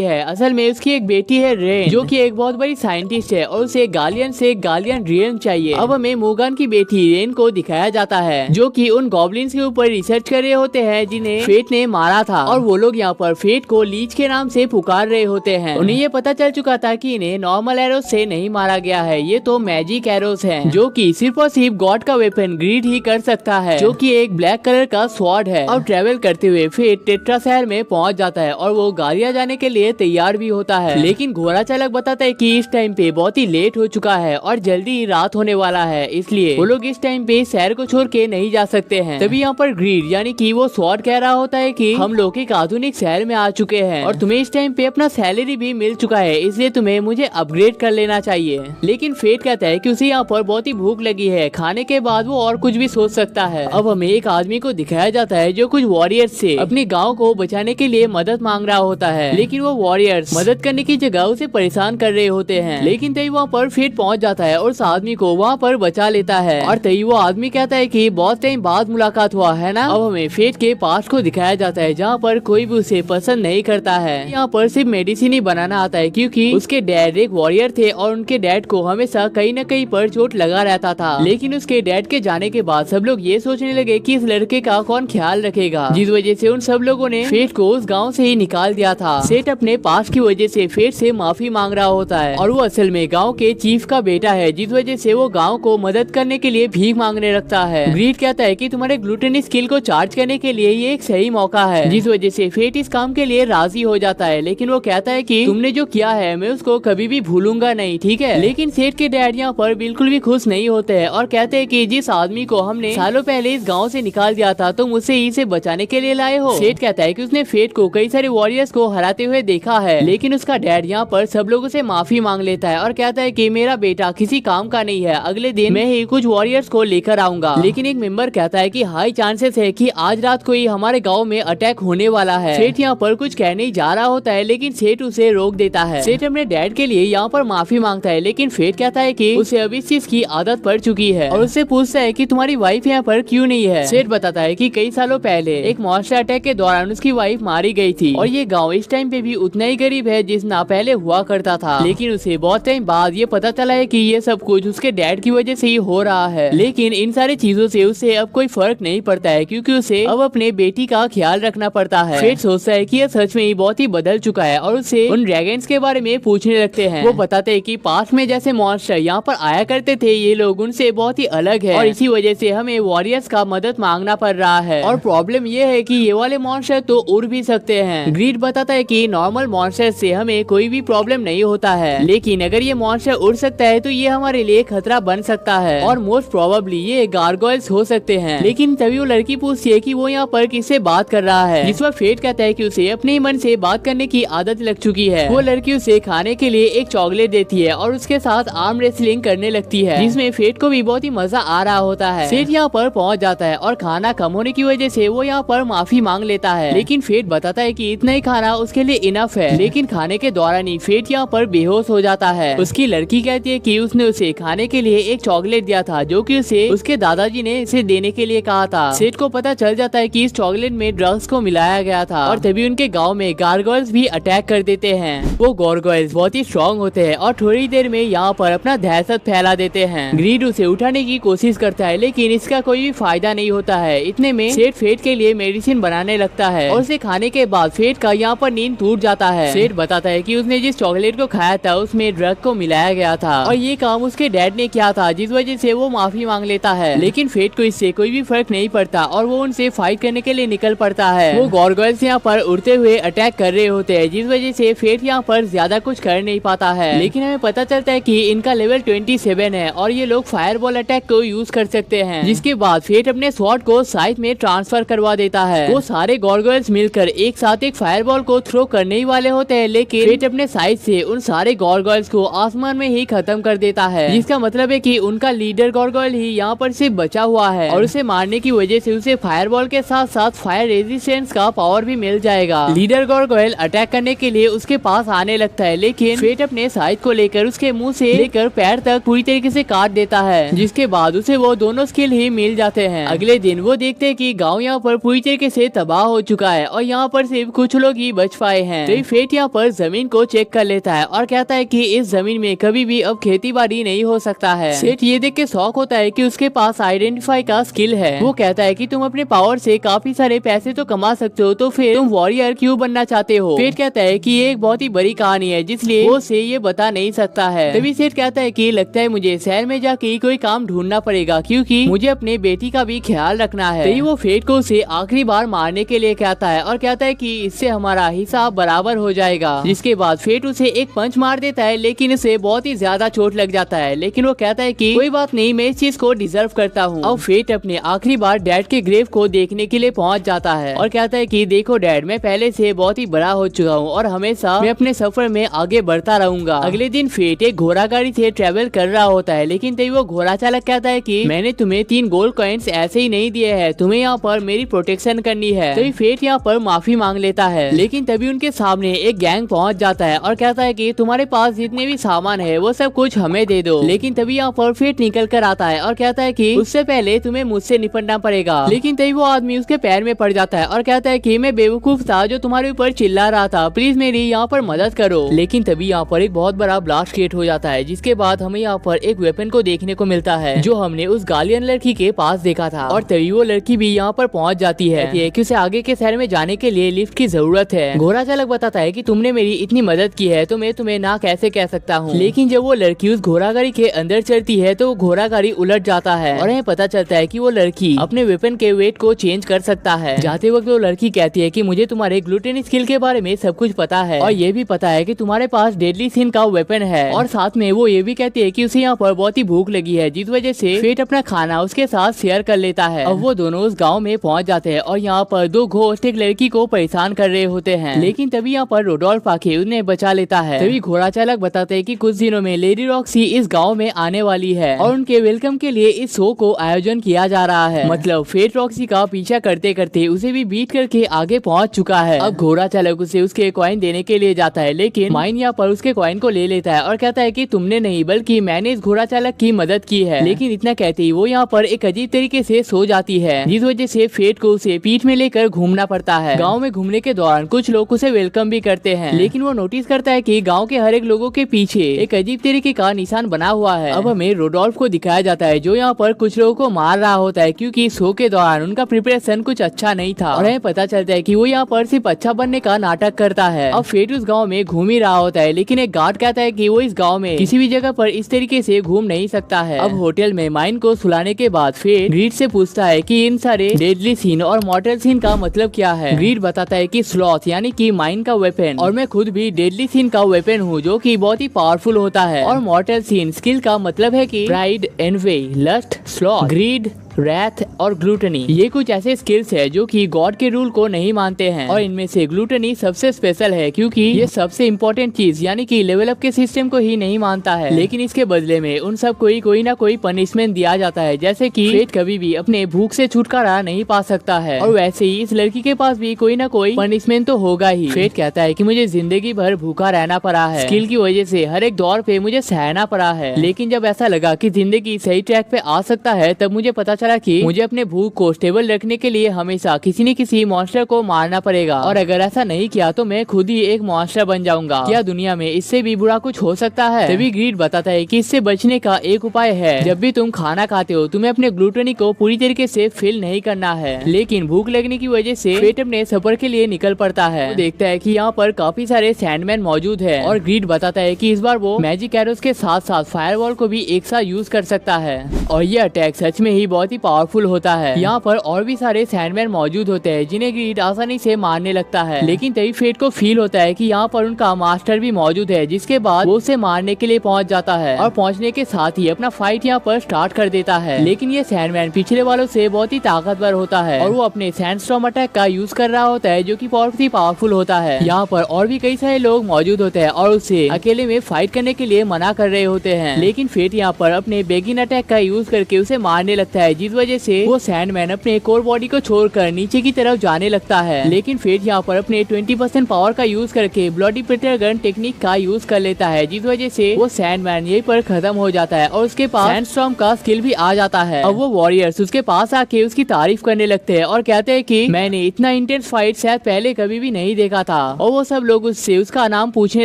है। असल में उसकी एक बेटी है रेन, जो कि एक बहुत बड़ी साइंटिस्ट है और उसे गार्डियन से गार्डियन रियल्म चाहिए। अब हमें मोगन की बेटी रेन को दिखाया जाता है, जो कि उन गॉब्लिन्स के ऊपर रिसर्च कर रहे होते हैं जिन्हें फेट ने मारा था। और वो लोग यहाँ पर फेट को लीच के नाम से पुकार रहे होते हैं। उन्हें ये पता चल चुका था कि इन्हें नॉर्मल एरोस से नहीं मारा गया है, ये तो मैजिक एरोस हैं, जो कि सिर्फ और सिर्फ गॉड का वेपन ग्रीड ही कर सकता है, जो कि एक ब्लैक कलर का स्वॉर्ड है। और ट्रेवल करते हुए फेट टेट्रा शहर में पहुंच जाता है और वो गालिया जाने के लिए तैयार भी होता है। लेकिन घोड़ा चालक बताता है कि इस टाइम पे बहुत ही लेट हो चुका है और जल्दी ही रात होने वाला है, इसलिए वो लोग इस टाइम पे शहर को छोड़ के नहीं जा सकते हैं। तभी यहाँ पर ग्रीड यानी कि वो स्वॉर्ड कह रहा होता है कि हम लोग एक आधुनिक शहर में आ चुके हैं और तुम्हें इस टाइम पे अपना सैलरी भी मिल चुका है, इसलिए तुम्हें मुझे अपग्रेड कर लेना चाहिए। लेकिन फेट कहता है कि उसे यहाँ पर बहुत ही भूख लगी है, खाने के बाद वो और कुछ भी सोच सकता है। अब हमें एक आदमी को दिखाया जाता है जो कुछ वॉरियर्स से अपने गाँव को बचाने के लिए मदद मांग रहा होता है, लेकिन वो वॉरियर्स मदद करने की जगह उसे परेशान कर रहे होते हैं। लेकिन तभी वहाँ पर फेट पहुँच जाता है और उस आदमी को वहाँ पर बचा लेता है। और तभी वो आदमी कहता है कि बहुत टाइम बाद मुलाकात हुआ है ना। अब हमें फेट के पास को दिखाया जाता है, जहाँ पर कोई भी उसे पसंद नहीं करता है। यहाँ पर सिर्फ मेडिसिन ही बनाना आता है, क्योंकि उसके डैड एक वॉरियर थे और उनके डैड को हमेशा कहीं न कहीं पर चोट लगा रहता था। लेकिन उसके डैड के जाने के बाद सब लोग ये सोचने लगे कि इस लड़के का कौन ख्याल रखेगा, जिस वजह से उन सब लोगों ने फेट को उस गाँव से ही निकाल दिया था। सेठ अपने पास की वजह से फेट से माफी मांग रहा होता है और वो असल में गाँव के चीफ का बेटा है, जिस वजह से वो गाँव को मदद करने के लिए भीख मांगने लगता है। ग्रीड कहता है कि तुम्हारे ग्लूटेन स्किल को चार्ज करने के लिए ये एक सही मौका है, जिस वजह से फेट इस काम के लिए राजी हो जाता है। लेकिन वो कहता है कि तुमने जो किया है मैं उसको कभी भी भूलूंगा नहीं, ठीक है। लेकिन सेठ के डैड यहाँ पर बिल्कुल भी खुश नहीं होते हैं और कहते हैं कि जिस आदमी को हमने सालों पहले इस गाँव से निकाल दिया था तुम उसे इसे बचाने के लिए लाए हो। सेठ कहता है कि उसने फेट को कई सारे वॉरियर्स को हराते हुए देखा है। लेकिन उसका डैड यहाँ पर सब लोगों से माफी मांग लेता है और कहता है कि मेरा बेटा किसी काम का नहीं है, अगले दिन मैं ही कुछ वॉरियर्स को लेकर आऊंगा। लेकिन एक मेंबर कहता है कि हाई चांसेस है कि आज रात को ही हमारे गांव में अटैक होने वाला है। सेठ यहाँ पर कुछ कहने ही जा रहा होता है, लेकिन सेठ उसे रोक देता है। सेठ अपने डैड के लिए यहाँ पर माफी मांगता है, लेकिन फेट कहता है कि उसे अब इस चीज की आदत पड़ चुकी है और उससे पूछता है कि तुम्हारी वाइफ यहाँ पर क्यों नहीं है। सेठ बताता है कि कई सालों पहले एक मॉन्स्टर अटैक के दौरान उसकी वाइफ मारी गई थी और ये गाँव इस टाइम पे भी उतना ही गरीब है जितना पहले हुआ करता था। लेकिन उसे बहुत टाइम बाद ये पता चला है कि ये सब कुछ उसके डैड की वजह से ही हो रहा है। लेकिन इन सारी चीजों से उसे अब कोई फर्क नहीं पड़ता है, क्योंकि उसे अब अपने बेटी का ख्याल रखना पड़ता है। फेट सोचता है कि यह सच में ही बहुत ही बदल चुका है और उससे उन ड्रैगन्स के बारे में पूछने लगते हैं। वो बताते हैं कि पास्ट में जैसे मॉन्स्टर यहाँ पर आया करते थे, ये लोग उनसे बहुत ही अलग है और इसी वजह से हमें वॉरियर्स का मदद मांगना पड़ रहा है। और प्रॉब्लम ये है कि ये वाले मॉन्स्टर तो उड़ भी सकते हैं। ग्रीड बताता है कि नॉर्मल मॉन्स्टर से हमें कोई भी प्रॉब्लम नहीं होता है, लेकिन अगर ये मॉन्स्टर उड़ सकता है तो ये हमारे लिए खतरा बन सकता है और मोस्ट प्रोबेबली ये गार्गोइल्स हो सकते हैं। लेकिन तभी वो लड़की पूछती है कि वो यहाँ पर किससे बात कर रहा है, जिस पर फेट कहता है कि उसे अपने मन से बात करने की आदत लग चुकी है। वो लड़की उसे खाने के लिए एक चॉकलेट देती है और उसके साथ आर्म रेसलिंग करने लगती है, जिसमें फेट को भी बहुत ही मजा आ रहा होता है। सेठ यहाँ पर पहुँच जाता है और खाना कम होने की वजह से वो यहाँ पर माफी मांग लेता है, लेकिन फेट बताता है कि इतना ही खाना उसके लिए इनफ है। लेकिन खाने के दौरान ही फेट यहाँ पर बेहोश हो जाता है। उसकी लड़की कहती है कि उसने उसे खाने के लिए एक चॉकलेट दिया था, जो कि उसे उसके दादाजी ने इसे देने के लिए कहा था। सेठ को पता चल जाता है कि इस चॉकलेट में ड्रग्स को मिलाया गया था और तभी उनके गांव में गार्गोइल्स भी अटैक कर देते हैं। वो गार्गोइल्स बहुत ही स्ट्रॉन्ग होते हैं और थोड़ी देर में यहाँ पर अपना दहशत फैला देते हैं। ग्रीड उसे उठाने की कोशिश करता है, लेकिन इसका कोई भी फायदा नहीं होता है। इतने में सेठ फेट के लिए मेडिसिन बनाने लगता है और उसे खाने के बाद फेट का यहाँ पर नींद टूट जाता है। सेठ बताता है कि उसने जिस चॉकलेट को खाया था उसमें ड्रग को मिलाया गया था और ये काम उसके डैड ने किया था, जिस वजह से वो माफी मांग लेता है। लेकिन फेट को इससे कोई भी फर्क नहीं पड़ता और वो उनसे फाइट करने के लिए निकल पड़ता है। वो गार्गोइल्स यहाँ पर उड़ते हुए अटैक कर रहे होते हैं, जिस वजह से फेट यहाँ पर ज्यादा कुछ कर नहीं पाता है। लेकिन हमें पता चलता है कि इनका लेवल 27 है और ये लोग फायरबॉल अटैक को यूज कर सकते हैं, जिसके बाद फेट अपने स्वॉर्ड को साइड में ट्रांसफर करवा देता है। वो सारे गार्गोइल्स मिलकर एक साथ एक फायरबॉल को थ्रो करने ही वाले होते हैं, लेकिन फेट अपने साइड से उन सारे गार्गोइल्स को आसमान में ही खत्म कर देता है, जिसका मतलब है कि उनका लीडर गार्गोइल ही यहाँ पर सिर्फ बचा हुआ है और उसे मारने की वजह से उसे फायरबॉल के साथ साथ फायर रेजिस्टेंस का पावर भी मिल जाएगा। लीडर गार्गोइल स्टाइल अटैक करने के लिए उसके पास आने लगता है, लेकिन फेट अपने साइज को लेकर उसके मुंह से लेकर पैर तक पूरी तरीके से काट देता है, जिसके बाद उसे वो दोनों स्किल ही मिल जाते हैं। अगले दिन वो देखते हैं कि गांव यहाँ पर पूरी तरीके से तबाह हो चुका है और यहाँ पर सिर्फ कुछ लोग ही बच पाए हैं। तो फेट यहाँ पर जमीन को चेक कर लेता है और कहता है कि इस जमीन में कभी भी अब खेती बाड़ी नहीं हो सकता है। सेठ ये देख के शौक होता है कि उसके पास आइडेंटिफाई का स्किल है। वो कहता है कि तुम अपने पावर से काफी सारे पैसे तो कमा सकते हो, तो फिर तुम वॉरियर क्यों बनना चाहते हो? फेट कहता है कि ये एक बहुत ही बड़ी कहानी है, जिसलिए वो से ये बता नहीं सकता है। तभी सेठ कहता है कि लगता है मुझे शहर में जाके कोई काम ढूंढना पड़ेगा, क्योंकि मुझे अपने बेटी का भी ख्याल रखना है। तभी वो फेट को उसे आखिरी बार मारने के लिए कहता है और कहता है कि इससे हमारा हिसाब बराबर हो जाएगा। जिसके बाद फेट उसे एक पंच मार देता है, लेकिन इसे बहुत ही ज्यादा चोट लग जाता है। लेकिन वो कहता है कि कोई बात नहीं, मैं इस चीज को डिजर्व करता हूँ। अब फेट अपने आखिरी बार डैड के ग्रेव को देखने के लिए पहुंच जाता है और कहता है कि देखो डैड, मैं पहले से बहुत ही बड़ा हो चुका हूँ और हमेशा मैं अपने सफर में आगे बढ़ता रहूंगा। अगले दिन फेट एक घोड़ा गाड़ी से ट्रेवल कर रहा होता है, लेकिन तभी वो घोड़ा चालक कहता है कि मैंने तुम्हें 3 गोल्ड कॉइन्स ऐसे ही नहीं दिए हैं, तुम्हें यहाँ पर मेरी प्रोटेक्शन करनी है। तभी फेट यहाँ पर माफी मांग लेता है, लेकिन तभी उनके सामने एक गैंग पहुंच जाता है और कहता है कि तुम्हारे पास जितने भी सामान है वो सब कुछ हमें दे दो। लेकिन तभी यहाँ पर फेट निकल कर आता है और कहता है कि उससे पहले तुम्हें मुझसे निपटना पड़ेगा। लेकिन तभी वो आदमी उसके पैर में पड़ जाता है और कहता है कि मैं बेवकूफ था जो तुम्हारे ऊपर चिल्ला रहा था, प्लीज मेरी यहाँ पर मदद करो। लेकिन तभी यहाँ पर एक बहुत बड़ा ब्लास्ट क्रिएट हो जाता है, जिसके बाद हमें यहाँ पर एक वेपन को देखने को मिलता है जो हमने उस गालियन लड़की के पास देखा था। और तभी वो लड़की भी यहाँ पर पहुँच जाती है कि उसे आगे के शहर में जाने के लिए लिफ्ट की जरूरत है। घोड़ा चालक बताता है कि तुमने मेरी इतनी मदद की है तो मैं तुम्हें ना कैसे कह सकता हूँ। लेकिन जब वो लड़की उस घोड़ा गाड़ी के अंदर चढ़ती है तो घोड़ा गाड़ी उलट जाता है और हमें पता चलता है कि वो लड़की अपने वेपन के वेट को चेंज कर सकता है। जाते वक्त वो लड़की कहती है कि मुझे तुम्हारे ग्लूटेन स्किल के बारे में सब कुछ पता है और ये भी पता है कि तुम्हारे पास डेडली सिन का वेपन है। और साथ में वो ये भी कहती है कि उसे यहाँ पर बहुत ही भूख लगी है, जिस वजह से फेट अपना खाना उसके साथ शेयर कर लेता है। अब वो दोनों उस गाँव में पहुँच जाते हैं और यहाँ पर 2 घोस्ट एक लड़की को परेशान कर रहे होते हैं। लेकिन तभी यहाँ पर रोडोल्फ आके उन्हें बचा लेता है। तभी घोड़ा चालक बताते हैं कि कुछ दिनों में लेडी रॉक्सी इस गांव में आने वाली है और उनके वेलकम के लिए इस शो को आयोजन किया जा रहा है। मतलब फेट रॉक्सी का पीछा करते करते उसे भी बीट करके आगे पहुंच चुका है। अब घोड़ा चालक उसे उसके कॉइन देने के लिए जाता है, लेकिन माइन यहाँ पर उसके कॉइन को ले लेता है और कहता है कि तुमने नहीं बल्कि मैंने इस घोड़ा चालक की मदद की है। लेकिन इतना कहते ही वो यहाँ पर एक अजीब तरीके से सो जाती है, जिस वजह से फेट को उसे पीठ में लेकर घूमना पड़ता है। गाँव में घूमने के दौरान कुछ लोग उसे वेलकम भी करते हैं, लेकिन वो नोटिस करता है कि गांव के हर एक लोगों के पीछे एक अजीब तरीके का निशान बना हुआ है। अब हमें रोडोल्फ को दिखाया जाता है जो यहाँ पर कुछ लोगों को मार रहा होता है, क्योंकि शो के दौरान उनका प्रिपरेशन कुछ अच्छा नहीं था और हमें पता चलता है कि वो यहाँ पर सिर्फ अच्छा बनने का नाटक करता है। अब फेट उस गाँव में घूम ही रहा होता है, लेकिन एक गार्ड कहता है कि वो इस गाँव में किसी भी जगह पर इस तरीके से घूम नहीं सकता है। अब होटल में माइन को सुलाने के बाद फेट ग्रीड से पूछता है कि इन सारे डेडली सीन और मॉर्टल सीन का मतलब क्या है। ग्रीड बताता है कि स्लॉथ यानी कि माइन का वेपन और मैं खुद भी डेडली सीन का वेपन हूँ जो कि बहुत ही पावरफुल होता है। और मॉर्टल सीन स्किल का मतलब है कि pride, envy, lust, sloth, greed, wrath और ग्लूटनी, ये कुछ ऐसे स्किल्स है जो कि गॉड के रूल को नहीं मानते हैं। और इनमें से ग्लूटनी सबसे स्पेशल है क्योंकि ये सबसे इम्पोर्टेंट चीज यानी कि लेवल अप के सिस्टम को ही नहीं मानता है, लेकिन इसके बदले में उन सब को कोई ना कोई पनिशमेंट दिया जाता है, जैसे कि फेट कभी भी अपने भूख से छुटकारा नहीं पा सकता है। और वैसे ही इस लड़की के पास भी कोई ना कोई पनिशमेंट तो होगा ही। फेट कहता है कि मुझे जिंदगी भर भूखा रहना पड़ा है, स्किल की वजह से हर एक दौर पे मुझे सहना पड़ा है, लेकिन जब ऐसा लगा कि जिंदगी सही ट्रैक पे आ सकता है तब मुझे पता चला कि मुझे अपने भूख को स्टेबल रखने के लिए हमेशा किसी न किसी मॉन्स्टर को मारना पड़ेगा, और अगर ऐसा नहीं किया तो मैं खुद ही एक मॉन्स्टर बन जाऊंगा। क्या दुनिया में इससे भी बुरा कुछ हो सकता है? तभी ग्रीड बताता है कि इससे बचने का एक उपाय है, जब भी तुम खाना खाते हो तुम्हें अपने ग्लूटनी को पूरी तरीके से फिल नहीं करना है। लेकिन भूख लगने की वजह से फेट अपने सफर के लिए निकल पड़ता है। वो देखता है कि यहाँ पर काफी सारे सैंडमैन मौजूद है और ग्रीड बताता है कि इस बार वो मैजिक एरोस के साथ साथ फायरवॉल को भी एक साथ यूज कर सकता है और ये अटैक सच में ही बहुत ही पावरफुल होता है। यहाँ पर और भी सारे सैंडमैन मौजूद होते हैं जिन्हें ग्रीड आसानी से मारने लगता है, लेकिन तभी फेट को फील होता है कि यहाँ पर उनका मास्टर भी मौजूद है, जिसके बाद वो उसे मारने के लिए पहुँच जाता है और पहुँचने के साथ ही अपना फाइट यहाँ पर स्टार्ट कर देता है। लेकिन ये सैंडमैन पिछले वालों से बहुत ही ताकतवर होता है और वो अपने सैंडस्टॉर्म अटैक का यूज कर रहा होता है जो कि बहुत ही पावरफुल होता है। यहाँ पर और भी कई सारे लोग मौजूद होते हैं और उसे अकेले में फाइट करने के लिए मना कर रहे होते हैं, लेकिन फेट यहाँ पर अपने बेगिन अटैक का यूज करके उसे मारने लगता है, जिस वजह से वो सैंडमैन अपने कोर बॉडी को छोड़कर नीचे की तरफ जाने लगता है। लेकिन फेट यहाँ पर अपने 20% पावर का यूज करके ब्लडी प्रिडेटर गन टेक्निक का यूज कर लेता है, जिस वजह से वो सैंडमैन यहीं पर खत्म हो जाता है और उसके पास सैंडस्टॉर्म का स्किल भी आ जाता है। अब वो वॉरियर्स उसके पास आके उसकी तारीफ करने लगते हैं और कहते हैं कि मैंने इतना इंटेंस फाइट शायद पहले कभी भी नहीं देखा था। और वो सब लोग उससे उसका नाम पूछने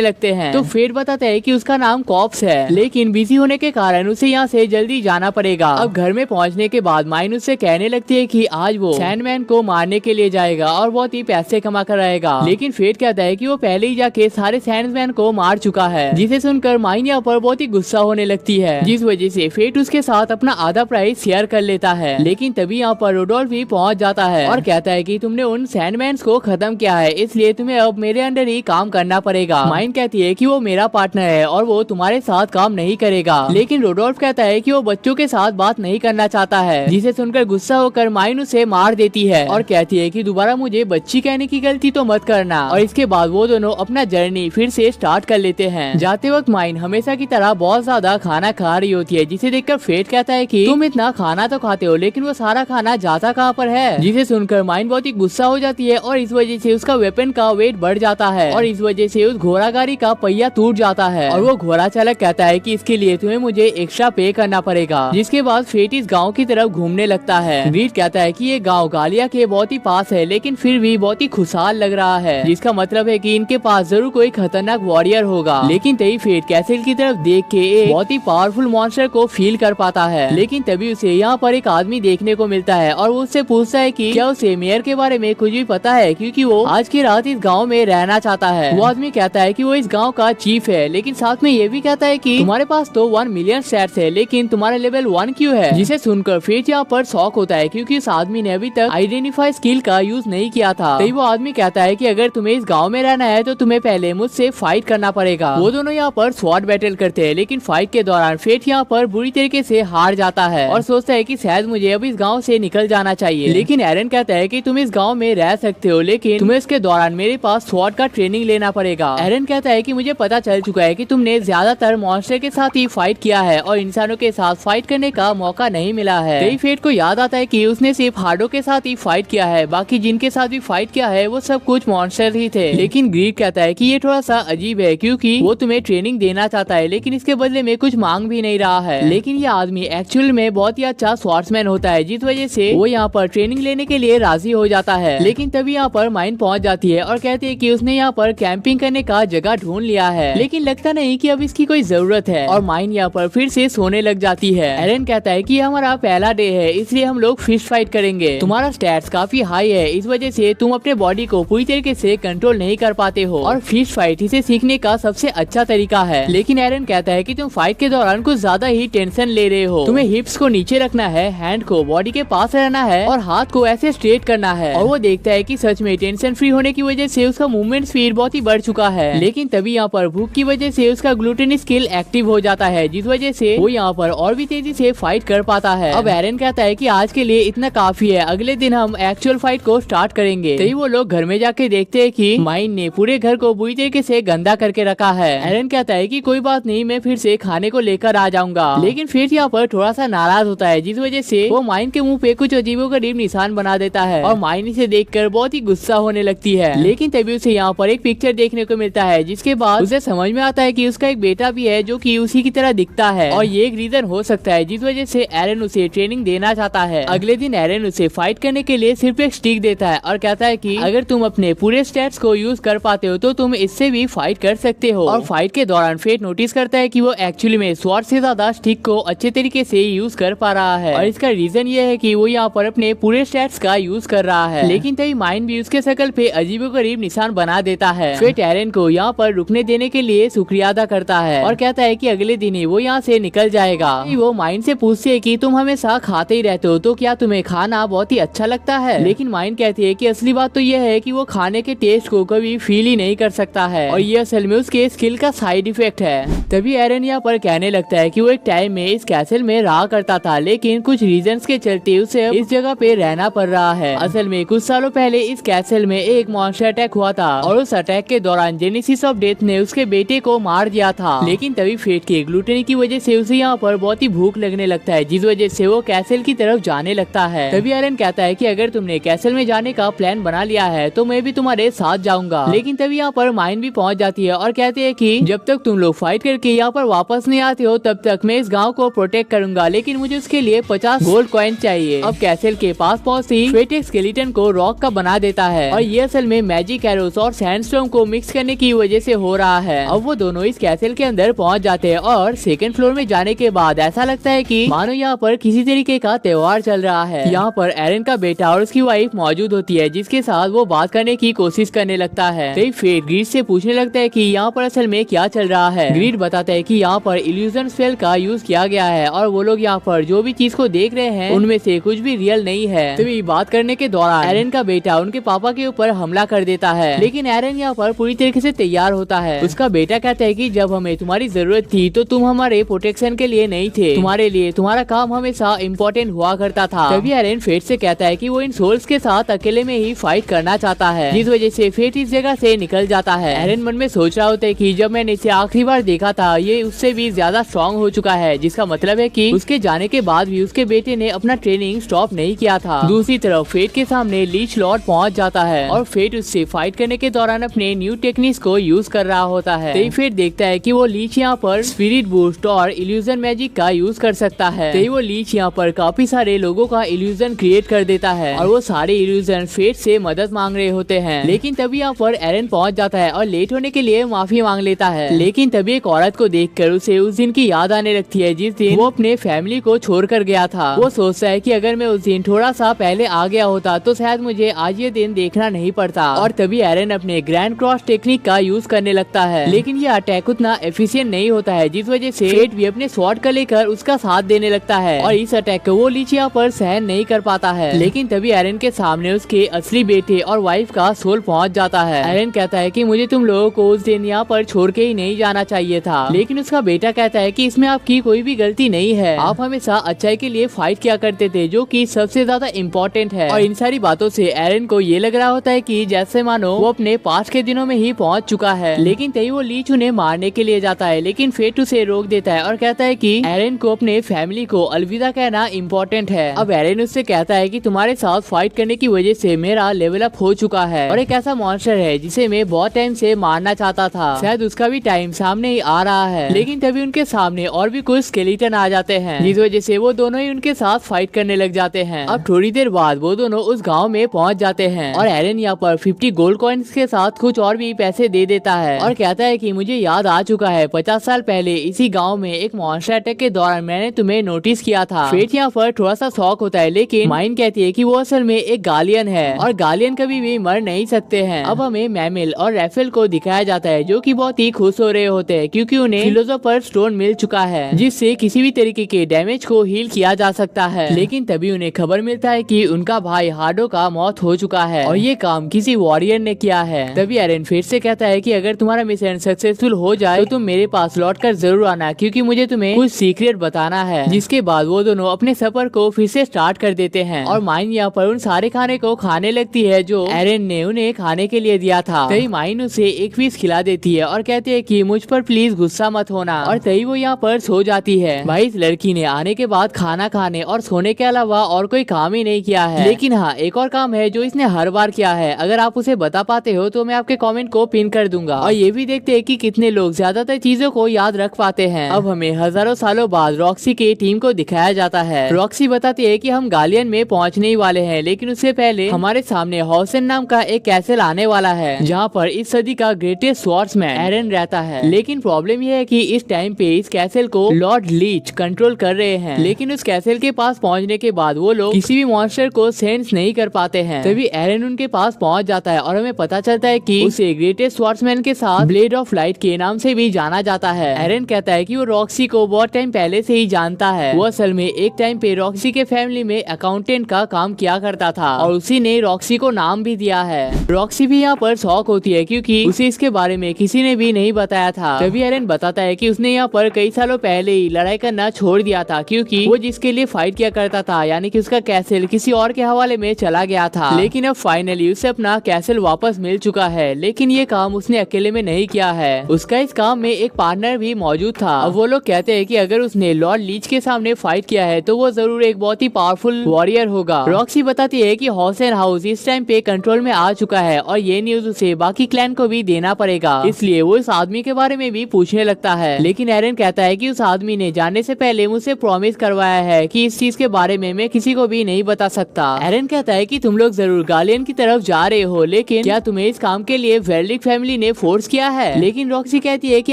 लगते हैं। तो फेट बताता है कि उसका नाम कॉप्स है, लेकिन बिजी होने के कारण उसे यहाँ से जल्दी जाना पड़ेगा। अब घर में पहुँचने के बाद माइन उससे कहने लगती है कि आज वो सैंडमैन को मारने के लिए जाएगा और बहुत ही पैसे कमा कर आएगा। लेकिन फेट कहता है कि वो पहले ही जाके सारे सैंडमैन को मार चुका है, जिसे सुनकर माइन यहाँ पर बहुत ही गुस्सा होने लगती है, जिस वजह से फेट उसके साथ अपना आधा प्राइस शेयर कर लेता है। लेकिन तभी यहाँ पर रोडोल्फ भी पहुँच जाता है और कहता है कि तुमने उन सैंडमैन्स को खत्म किया है, इसलिए तुम्हें अब मेरे अंडर ही काम करना पड़ेगा। माइन कहती है कि वो मेरा पार्टनर है और वो तुम्हारे साथ काम नहीं करेगा। लेकिन रोडोल्फ कहता है कि वो बच्चों के साथ बात नहीं करना चाहता है, जिसे सुनकर गुस्सा होकर माइन उसे मार देती है और कहती है कि दोबारा मुझे बच्ची कहने की गलती तो मत करना। और इसके बाद वो दोनों अपना जर्नी फिर से स्टार्ट कर लेते हैं। जाते वक्त माइन हमेशा की तरह बहुत ज्यादा खाना खा रही होती है, जिसे देखकर फेट कहता है कि तुम इतना खाना तो खाते हो, लेकिन वो सारा खाना जाता कहाँ पर है, जिसे सुनकर माइन बहुत ही गुस्सा हो जाती है और इस वजह से उसका वेपन का वेट बढ़ जाता है और इस वजह से उस घोड़ा गाड़ी का पहिया टूट जाता है। और वो घोड़ा चालक कहता है कि इसके लिए तुम्हें मुझे एक्स्ट्रा पे करना पड़ेगा। जिसके बाद फेट इस गाँव की तरफ घूमने लगता है। ग्रीड कहता है कि ये गाँव गालिया के बहुत ही पास है, लेकिन फिर भी बहुत ही खुशहाल लग रहा है, जिसका मतलब है कि इनके पास जरूर कोई खतरनाक वॉरियर होगा। लेकिन तभी फेट कैसल की तरफ देख के एक बहुत ही पावरफुल मॉन्स्टर को फील कर पाता है। लेकिन तभी उसे यहाँ पर एक आदमी देखने को मिलता है और वो उससे पूछता है कि क्या उसे मेयर के बारे में कुछ भी पता है, क्योंकि वो आज की रात इस गाँव में रहना चाहता है। वो आदमी कहता है कि वो इस गाँव का चीफ है, लेकिन साथ में ये भी कहता है कि तुम्हारे पास तो 1 मिलियन स्टैट्स है, लेकिन तुम्हारा लेवल 1 क्यों है। जिसे सुनकर फेट यहाँ पर शॉक होता है, क्योंकि उस आदमी ने अभी तक आइडेंटिफाई स्किल का यूज नहीं किया था। तभी वो आदमी कहता है कि अगर तुम्हें इस गाँव में रहना है तो तुम्हें पहले मुझसे फाइट करना पड़ेगा। वो दोनों यहाँ पर स्वॉर्ड बैटल करते हैं, लेकिन फाइट के दौरान फेट यहाँ पर बुरी तरीके से हार जाता है और सोचता है कि शायद मुझे अब इस गाँव से निकल जाना चाहिए। लेकिन एरन कहता है कि तुम इस गाँव में रह सकते हो, लेकिन तुम्हें इसके दौरान मेरे पास स्वॉर्ड का ट्रेनिंग लेना पड़ेगा। एरन कहता है कि मुझे पता चल चुका है कि तुमने ज्यादातर मॉन्स्टर के साथ ही फाइट किया है और इंसानों के साथ फाइट करने का मौका नहीं मिला है। तभी फेट को याद आता है कि उसने सिर्फ हार्डो के साथ ही फाइट किया है, बाकी जिनके साथ भी फाइट किया है वो सब कुछ मॉन्स्टर ही थे। लेकिन ग्रीड कहता है कि ये थोड़ा सा अजीब है, क्योंकि वो तुम्हें ट्रेनिंग देना चाहता है, लेकिन इसके बदले में कुछ मांग भी नहीं रहा है। लेकिन ये आदमी एक्चुअल में बहुत ही अच्छा स्वॉर्ड्समैन होता है, जिस वजह से वो यहाँ पर ट्रेनिंग लेने के लिए राजी हो जाता है। लेकिन तभी यहाँ पर माइन पहुँच जाती है और कहती है कि उसने यहाँ पर कैंपिंग करने का जगह ढूंढ लिया है, लेकिन लगता नहीं कि अब इसकी कोई जरूरत है। और माइन यहाँ पर फिर से सोने लग जाती है। एरन कहता है कि हमारा पहला डे है, इसलिए हम लोग फिश फाइट करेंगे। तुम्हारा स्टैट्स काफी हाई है, इस वजह से तुम अपने बॉडी को पूरी तरीके से कंट्रोल नहीं कर पाते हो और फिश फाइट इसे सीखने का सबसे अच्छा तरीका है। लेकिन एरन कहता है कि तुम फाइट के दौरान कुछ ज्यादा ही टेंशन ले रहे हो। तुम्हें हिप्स को नीचे रखना है, हैंड को बॉडी के पास रहना है और हाथ को ऐसे स्ट्रेट करना है। और वो देखता है कि सच में टेंशन फ्री होने की वजह से उसका मूवमेंट स्पीड बहुत ही बढ़ चुका है। लेकिन तभी यहाँ पर भूख की वजह से उसका ग्लूटेन स्किल एक्टिव हो जाता है, जिस वजह से वो यहाँ पर और भी तेजी से फाइट कर पाता है। अब एरन कहता है कि आज के लिए इतना काफी है, अगले दिन हम एक्चुअल फाइट को स्टार्ट करेंगे। तभी वो लोग घर में जाके देखते हैं कि माइन ने पूरे घर को बुरी तरीके से गंदा करके रखा है। एरन कहता है कि कोई बात नहीं, मैं फिर से खाने को लेकर आ जाऊंगा। लेकिन फिर यहाँ पर थोड़ा सा नाराज होता है, जिस वजह से वो माइन के मुंह पे कुछ अजीबोगरीब निशान बना देता है और माइन इसे देखकर बहुत ही गुस्सा होने लगती है। लेकिन तभी उसे यहाँ पर एक पिक्चर देखने को मिलता है, जिसके बाद उसे समझ में आता है कि उसका एक बेटा भी है जो कि उसी की तरह दिखता है और ये एक रीजन हो सकता है जिस वजह से एरन उसे ट्रेनिंग देना चाहता है। अगले दिन एरन उसे फाइट करने के लिए सिर्फ एक स्टिक देता है और कहता है कि अगर तुम अपने पूरे स्टैट्स को यूज कर पाते हो तो तुम इससे भी फाइट कर सकते हो। और फाइट के दौरान फेट नोटिस करता है कि वो एक्चुअली में स्वॉर्ड से ज्यादा स्टिक को अच्छे तरीके से यूज कर पा रहा है और इसका रीजन ये है कि वो यहाँ पर अपने पूरे स्टैट्स का यूज कर रहा है। लेकिन तभी माइन भी उसके शकल पे अजीबोगरीब निशान बना देता है। फेट एरन को यहाँ पर रुकने देने के लिए शुक्रिया अदा करता है और कहता है कि अगले दिन ही वो यहाँ से निकल जाएगा। वो माइन से पूछती है कि तुम हमेशा खाते ही रहते हो, तो क्या तुम्हें खाना बहुत ही अच्छा लगता है। लेकिन माइन कहती है कि असली बात तो यह है कि वो खाने के टेस्ट को कभी फील ही नहीं कर सकता है और ये असल में उसके स्किल का साइड इफेक्ट है। तभी एरन यहाँ पर कहने लगता है कि वो एक टाइम में इस कैसल में रहा करता था, लेकिन कुछ रीजंस के चलते उसे इस जगह पे रहना पड़ रहा है। असल में कुछ सालों पहले इस कैसल में एक मॉन्स्टर अटैक हुआ था और उस अटैक के दौरान जेनेसिस ऑफ डेथ ने उसके बेटे को मार दिया था। लेकिन तभी फेट के ग्लूटेन की वजह से उसे यहाँ पर बहुत ही भूख लगने लगता है, जिस वजह से वो कैसल की तरफ जाने लगता है। तभी एरन कहता है कि अगर तुमने कैसल में जाने का प्लान बना लिया है तो मैं भी तुम्हारे साथ जाऊंगा। लेकिन तभी यहाँ पर माइन भी पहुँच जाती है और कहती है कि जब तक तुम लोग फाइट करके यहाँ पर वापस नहीं आते हो तब तक मैं इस गाँव को प्रोटेक्ट करूंगा, लेकिन मुझे उसके लिए 50 गोल्ड कॉइन चाहिए। अब कैसल के पास पहुँचते ही फेट एक स्केलेटन को रॉक का बना देता है और ये असल में मैजिक एरोस और सैंडस्टॉर्म को मिक्स करने की वजह से हो रहा है। अब वो दोनों इस कैसल के अंदर पहुँच जाते हैं और सेकंड फ्लोर में जाने के बाद ऐसा लगता है कि मानो यहाँ पर किसी तरीके का त्योहार चल रहा है। यहाँ पर एरन का बेटा और उसकी वाइफ मौजूद होती है जिसके साथ वो बात करने की कोशिश करने लगता है। फिर फेट ग्रीड से पूछने लगता है कि यहाँ पर असल में क्या चल रहा है। ग्रीड बताता है कि यहाँ पर इल्यूजन स्पेल का यूज किया गया है और वो लोग यहाँ पर जो भी चीज को देख रहे हैं उनमें से कुछ भी रियल नहीं है। तभी बात करने के दौरान एरन का बेटा उनके पापा के ऊपर हमला कर देता है, लेकिन एरन यहाँ पर पूरी तरीके से तैयार होता है। उसका बेटा कहता है कि जब हमें तुम्हारी जरूरत थी तो तुम हमारे प्रोटेक्शन के लिए नहीं थे, तुम्हारे लिए तुम्हारा काम हमेशा इम्पोर्टेंट हुआ करता था। तभी एरन फेट से कहता है कि वो इन सोल्स के साथ अकेले में ही फाइट करना चाहता है, जिस वजह से फेट इस जगह से निकल जाता है। एरन मन में सोच रहा होता है कि जब मैंने इसे आखिरी बार देखा था ये उससे भी ज्यादा स्ट्रॉन्ग हो चुका है, जिसका मतलब है कि उसके जाने के बाद भी उसके बेटे ने अपना ट्रेनिंग स्टॉप नहीं किया था। दूसरी तरफ फेट के सामने लीच लॉर्ड पहुंच जाता है और फेट उससे फाइट करने के दौरान अपने न्यू टेक्निक्स को यूज कर रहा होता है। तभी फेट देखता है कि वो लीच यहाँ पर स्पिरिट बूस्ट और इल्यूजन मैजिक का यूज कर सकता है। तभी वो लीच यहाँ पर काफी सारे लोगों का इल्यूजन क्रिएट कर देता है और वो सारे इल्यूजन फेट से मदद मांग रहे होते हैं। लेकिन तभी यहाँ पर एरन पहुंच जाता है और लेट होने के लिए माफी मांग लेता है। लेकिन तभी एक औरत को देखकर उसे उस दिन की याद आने लगती है जिस दिन वो अपने फैमिली को छोड़कर गया था। वो सोचता है कि अगर मैं उस दिन थोड़ा सा पहले आ गया होता तो शायद मुझे आज ये दिन देखना नहीं पड़ता। और तभी एरन अपने ग्रैंड क्रॉस टेक्निक का यूज करने लगता है, लेकिन ये अटैक उतना एफिशिएंट नहीं होता है, जिस वजह से फेट भी अपने स्वॉर्ड का लेकर उसका साथ देने लगता है और इस अटैक को वो लीच यहाँ पर सहन नहीं कर पाता है। लेकिन तभी एरन के सामने उसके असली बेटे और वाइफ का सोल पहुंच जाता है। एरन कहता है कि मुझे तुम लोगों को उस दिन यहाँ पर छोड़ के ही नहीं जाना चाहिए था, लेकिन उसका बेटा कहता है कि इसमें आपकी कोई भी गलती नहीं है, आप हमेशा अच्छाई के लिए फाइट किया करते थे जो कि सबसे ज्यादा इम्पोर्टेंट है। और इन सारी बातों से एरन को ये लग रहा होता है कि जैसे मानो वो अपने पास्ट के दिनों में ही पहुंच चुका है। लेकिन तभी वो लीच उन्हें मारने के लिए जाता है, लेकिन फेट उसे रोक देता है और कहता है कि एरन को अपने फैमिली को अलविदा कहना इम्पोर्टेंट है। अब एरन उससे कहता है कि तुम्हारे साथ फाइट करने की वजह से मेरा लेवल अप हो चुका है और एक ऐसा मॉन्स्टर है जिसे मैं बहुत टाइम से मारना चाहता था, शायद उसका भी टाइम सामने ही आ रहा है। लेकिन तभी उनके सामने और भी कुछ स्केलेटन आ जाते हैं, जिस वजह से वो दोनों ही उनके साथ फाइट करने लग जाते हैं। अब थोड़ी देर बाद वो दोनों उस गांव में पहुंच जाते हैं और एरन यहाँ पर 50 गोल्ड कॉइन्स के साथ कुछ और भी पैसे दे देता है और कहता है कि मुझे याद आ चुका है 50 साल पहले इसी गांव में एक मॉन्स्टर अटैक के दौरान मैंने तुम्हें नोटिस किया था। फेट यहाँ पर थोड़ा सा शॉक होता है, लेकिन माइन कहती है कि वो असल में एक गार्डियन है और गार्डियन कभी भी मर नहीं सकते हैं। अब हमें मैमिल और रैफेल को दिखाया जाता है जो कि बहुत ही खुश हो रहे होते हैं क्योंकि उन्हें फिलोसोफर स्टोन मिल चुका है जिससे किसी भी तरीके के डैमेज को हील किया जा सकता है। लेकिन तभी उन्हें खबर मिलता है कि उनका भाई हार्डो का मौत हो चुका है और ये काम किसी वॉरियर ने किया है। तभी एरन फिर से कहता है कि अगर तुम्हारा मिशन सक्सेसफुल हो जाए तो तुम मेरे पास लौट कर जरूर आना क्योंकि मुझे तुम्हें कुछ सीक्रेट बताना है। जिसके बाद वो दोनों अपने सफर को फिर से स्टार्ट कर देते हैं और माइन यहाँ पर उन सारे खाने को खाने लगती है जो एरन ने उन्हें खाने के लिए दिया था। तभी माइन उसे एक पीस खिला देती है और कहती है कि मुझ पर प्लीज गुस्सा मत होना और तभी वो यहाँ पर सो जाती है। भाई इस लड़की ने आने के बाद खाना खाने और सोने के अलावा और कोई काम ही नहीं किया है, लेकिन हाँ एक और काम है जो इसने हर बार किया है। अगर आप उसे बता पाते हो तो मैं आपके कमेंट को पिन कर दूंगा और ये भी देखते हैं कि कितने लोग ज्यादातर चीजों को याद रख पाते हैं। अब हमें हजारों सालों बाद रॉक्सी के टीम को दिखाया जाता है। रॉक्सी बताती है कि हम गालियन में पहुंचने ही वाले हैं, लेकिन उससे पहले हमारे सामने हॉसन नाम का एक कैसल आने वाला है जहाँ पर इस सदी का ग्रेटेस्ट स्वॉर्ड्समैन एरन रहता है। लेकिन प्रॉब्लम यह है कि इस टाइम पे इस कैसल को लॉर्ड लीच कंट्रोल कर रहे हैं, लेकिन उस कैसल के पास पहुंचने के बाद वो लोग किसी भी मॉन्स्टर को सेंस नहीं कर पाते हैं। तभी एरन उनके पास पहुंच जाता है और हमें पता चलता है कि उसे ग्रेटेस्ट स्वॉर्ड्समैन के साथ ब्लेड ऑफ लाइट के नाम से भी जाना जाता है। एरन कहता है कि वो रॉक्सी को बहुत टाइम पहले से ही जानता है। वो असल में एक टाइम पे रॉक्सी के फैमिली में अकाउंटेंट का काम किया करता था और उसी ने रॉक्सी को नाम भी दिया है। रॉक्सी भी यहाँ पर शॉक होती है क्योंकि उसे इसके बारे में किसी ने भी नहीं बताया था। तभी एरन बताता है कि उसने यहाँ पर कई सालों पहले ही लड़ाई करना छोड़ दिया था क्योंकि वो जिसके लिए फाइट किया करता था यानी कि उसका कैसल किसी और के हवाले में चला गया था। लेकिन अब फाइनली उसे अपना कैसल वापस मिल चुका है, लेकिन ये काम उसने अकेले में नहीं किया है, उसका इस काम में एक पार्टनर भी मौजूद था। अब वो लोग कहते हैं कि अगर उसने लॉर्ड लीच के सामने फाइट किया है है तो वो जरूर एक बहुत ही पावरफुल वॉरियर होगा। रॉक्सी बताती है कि हॉसेन हाउस इस टाइम पे कंट्रोल में आ चुका है और ये न्यूज उसे बाकी क्लैन को भी देना पड़ेगा, इसलिए वो इस आदमी के बारे में भी पूछने लगता है। लेकिन एरन कहता है कि उस आदमी ने जाने से पहले मुझसे प्रॉमिस करवाया है कि इस चीज के बारे में मैं किसी को भी नहीं बता सकता। एरन कहता है कि तुम लोग जरूर गार्लियन की तरफ जा रहे हो, लेकिन क्या तुम्हें इस काम के लिए वेल्डिक फैमिली ने फोर्स किया है? लेकिन रॉक्सी कहती है कि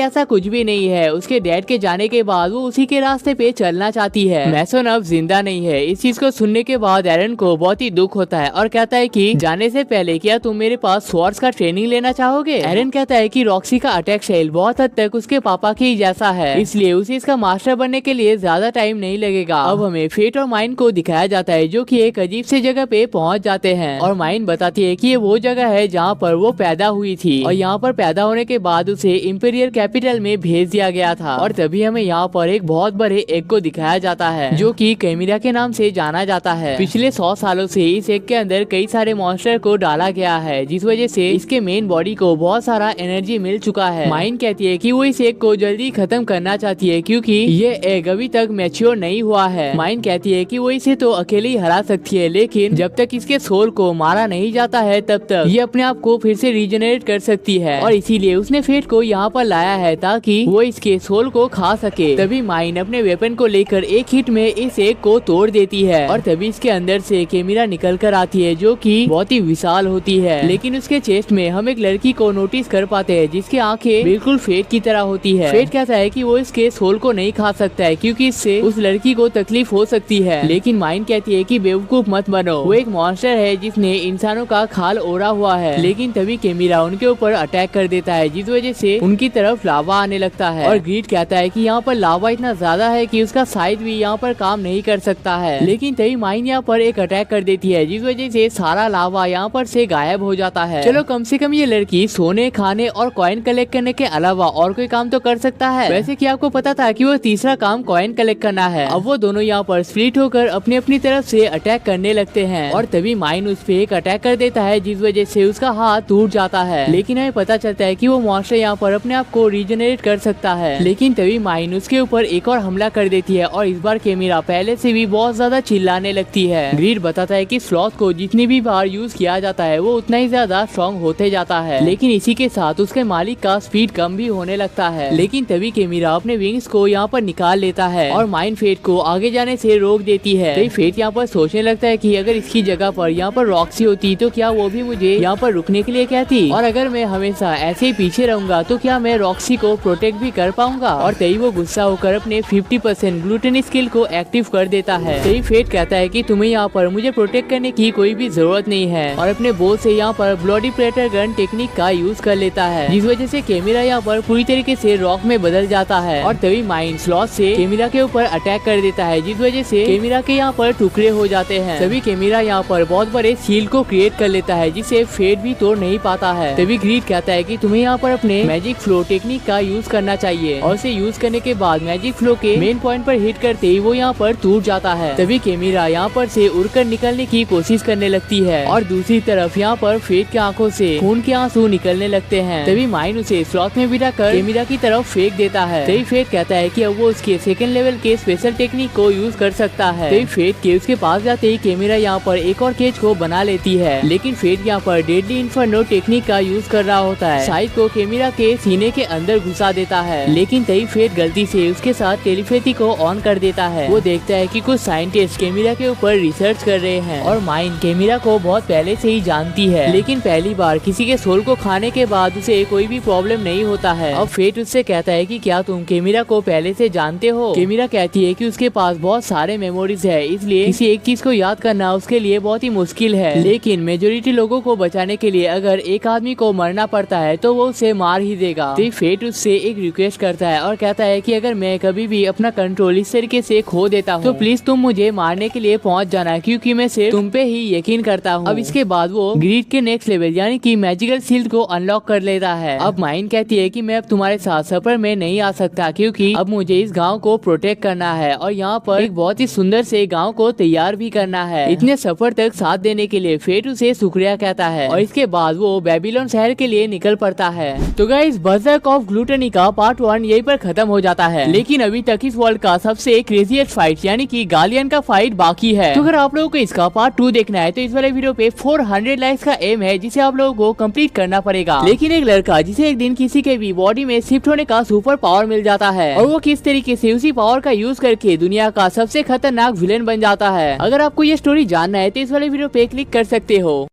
ऐसा कुछ भी नहीं है। उसके डैड के जाने के बाद वो उसी के रास्ते पे चलना चाहती है। मैसन अब जिंदा नहीं है। इस चीज को सुनने के बाद एरन को बहुत ही दुख होता है और कहता है कि जाने से पहले क्या तुम मेरे पास स्वॉर्ड्स का ट्रेनिंग लेना चाहोगे? एरन कहता है कि रॉक्सी का अटैक स्टाइल बहुत हद तक उसके पापा के जैसा है, इसलिए उसे इसका मास्टर बनने के लिए ज्यादा टाइम नहीं लगेगा। अब हमें फेट और माइन को दिखाया जाता है जो कि एक अजीब से जगह पे पहुंच जाते हैं और माइन बताती है कि ये वो जगह है जहाँ पर वो पैदा हुई थी और यहाँ पर पैदा होने के बाद उसे इंपीरियल कैपिटल में भेज दिया गया था। और तभी हमें यहाँ पर एक बहुत बड़े एग को दिखाया जाता है जो कि कैमिरा के नाम से जाना जाता है। पिछले 100 सालों से इस एग के अंदर कई सारे मॉन्स्टर को डाला गया है, जिस वजह से इसके मेन बॉडी को बहुत सारा एनर्जी मिल चुका है। माइन कहती है कि वो इस एग को जल्दी खत्म करना चाहती है क्योंकि ये एग अभी तक मैच्योर नहीं हुआ है। माइन कहती है कि वो इसे तो अकेले ही हरा सकती है, लेकिन जब तक इसके सोल को मारा नहीं जाता है तब तक ये अपने आप को फिर से रीजनरेट कर सकती है और इसीलिए उसने फेट को यहाँ पर लाया है ताकि वो इसके सोल को खा सके। तभी माइन अपने वेपन को लेकर एक हिट में इस एग को तोड़ देती है और तभी इसके अंदर से कैमिरा निकल कर आती है जो कि बहुत ही विशाल होती है। लेकिन उसके चेस्ट में हम एक लड़की को नोटिस कर पाते हैं जिसकी आंखें बिल्कुल फेट की तरह होती है। फेट कहता है कि वो इसके सोल को नहीं खा सकता है क्योंकि इससे उस लड़की को तकलीफ हो सकती है। लेकिन माइन कहती है कि बेवकूफ मत बनो, वो एक मॉन्स्टर है जिसने इंसानों का खाल ओढ़ा हुआ है। लेकिन तभी कैमिरा उनके ऊपर अटैक कर देता है जिस वजह से उनकी तरफ लावा आने लगता है और ग्रीड कहता है कि यहाँ पर लावा इतना ज्यादा है कि उसका साइज भी यहाँ पर काम नहीं कर सकता है। लेकिन तभी माइन यहाँ पर एक अटैक कर देती है जिस वजह से सारा लावा यहाँ पर से गायब हो जाता है। चलो कम से कम ये लड़की सोने, खाने और कॉइन कलेक्ट करने के अलावा और कोई काम तो कर सकता है। वैसे कि आपको पता था कि वो तीसरा काम कॉइन कलेक्ट करना है। अब वो दोनों यहाँ पर स्प्लिट होकर अपनी अपनी तरफ से अटैक करने लगते हैं और तभी माइन उस पे एक अटैक कर देता है जिस वजह से उसका हाथ टूट जाता है। लेकिन हमें पता चलता है कि वो मॉन्स्टर यहाँ पर अपने आप को रीजनरेट कर सकता है। लेकिन तभी माइन उसके ऊपर एक और हमला कर देती है और इस बार कैमिरा पहले से भी बहुत ज्यादा चिल्लाने लगती है। ग्रीड बताता है कि स्लॉथ को जितनी भी बार यूज किया जाता है वो उतना ही ज्यादा स्ट्रॉन्ग होते जाता है, लेकिन इसी के साथ उसके मालिक का स्पीड कम भी होने लगता है। लेकिन तभी कैमिरा अपने विंग्स को यहाँ पर निकाल लेता है और माइन फेट को आगे जाने से रोक देती है। तभी फेट यहाँ पर सोचने लगता है कि अगर इसकी जगह पर यहाँ पर रॉक्सी होती तो क्या वो भी मुझे यहाँ पर रुकने के लिए कहती, और अगर मैं हमेशा ऐसे ही पीछे रहूंगा तो क्या मैं रॉक्सी को प्रोटेक्ट भी कर पाऊंगा। और तभी वो गुस्सा होकर अपने 50% ग्लूटेन स्किल को एक्टिव कर देता है। तभी फेट कहता है कि तुम्हें यहाँ पर मुझे प्रोटेक्ट करने की कोई भी जरूरत नहीं है और अपने बो से यहाँ पर ब्लडी प्रेटर गन टेक्निक का यूज कर लेता है जिस वजह से कैमिरा यहाँ पर पूरी तरीके से रॉक में बदल जाता है। और तभी माइन स्लॉथ से कैमिरा के ऊपर अटैक कर देता है जिस वजह से कैमिरा के यहाँ पर टुकड़े हो जाते हैं। तभी कैमिरा यहाँ पर बहुत बड़े शील्ड को क्रिएट कर लेता है जिसे फेट भी तोड़ नहीं पाता है। तभी ग्रीड कहता है कि तुम्हें यहाँ पर अपने मैजिक फ्लो टेक्निक का यूज करना चाहिए और इसे यूज करने के बाद मैजिक फ्लो के मेन पॉइंट पर हिट करते ही वो यहाँ पर टूट जाता है। तभी कैमिरा यहाँ पर से उड़कर निकलने की कोशिश करने लगती है और दूसरी तरफ यहाँ पर फेट की आंखों से खून के आंसू निकलने लगते हैं। तभी माइन उसे स्लॉथ में बिठा कर कैमिरा की तरफ फेंक देता है। तभी फेट कहता है कि अब वो उसके सेकंड लेवल के स्पेशल टेक्निक को यूज कर सकता है। तभी फेट के उसके पास जाते ही कैमिरा यहाँ पर एक और केज को बना लेती है, लेकिन फेट यहाँ पर डेडली इन्फर्नो टेक्निक का यूज कर रहा होता है। साइड को कैमिरा के सीने के अंदर घुसा देता है, लेकिन तभी फेट गलती से उसके साथ टेलीपैथी को ऑन कर देता है। वो देखता है कि कुछ साइंटिस्ट कैमिरा के ऊपर रिसर्च कर रहे हैं और माइन कैमिरा को बहुत पहले से ही जानती है, लेकिन पहली बार किसी के सोल को खाने के बाद उसे कोई भी प्रॉब्लम नहीं होता है। अब फेट उससे कहता है कि क्या तुम कैमिरा को पहले से जानते हो। कैमिरा कहती है कि उसके पास बहुत सारे मेमोरीज है, इसलिए किसी एक चीज को याद करना उसके लिए बहुत ही मुश्किल है, लेकिन मेजोरिटी लोगों को बचाने के लिए अगर एक आदमी को मरना पड़ता है तो वो उसे मार ही देगा। तो फेट उससे एक रिक्वेस्ट करता है और कहता है कि अगर मैं कभी भी अपना कंट्रोल इस तरीके से खो देता हूँ तो प्लीज तुम मुझे मारने के लिए पहुँच जाना, क्योंकि मैं सिर्फ तुम पे ही यकीन करता हूँ। अब इसके बाद वो ग्रीड के नेक्स्ट लेवल यानी कि मैजिकल शील्ड को अनलॉक कर लेता है। अब माइन कहती है कि मैं अब तुम्हारे साथ सफर में नहीं आ सकता, क्योंकि अब मुझे इस गांव को प्रोटेक्ट करना है और यहाँ पर एक बहुत ही सुंदर से गांव को तैयार भी करना है। इतने सफर तक साथ देने के लिए फेट उसे शुक्रिया कहता है और इसके बाद वो बेबीलोन शहर के लिए निकल पड़ता है। तो गाइस, बर्ज़र्क ऑफ ग्लूटनी का पार्ट 1 यहीं पर खत्म हो जाता है, लेकिन अभी तक इस वर्ल्ड का सबसे क्रेजीएस्ट फाइट यानी कि गालियन का फाइट बाकी है। तो अगर आप लोगों को इसका पार्ट 2 देखना है तो इस वाले वीडियो पे 400 लाइक्स का एम है जिसे आप लोगों को कंप्लीट करना पड़ेगा। लेकिन एक लड़का जिसे एक दिन किसी के भी बॉडी में शिफ्ट होने का सुपर पावर मिल जाता है और वो किस तरीके से उसी पावर का यूज करके दुनिया का सबसे खतरनाक विलेन बन जाता है। अगर आपको ये स्टोरी जानना है तो इस वाले वीडियो पे क्लिक कर सकते हो।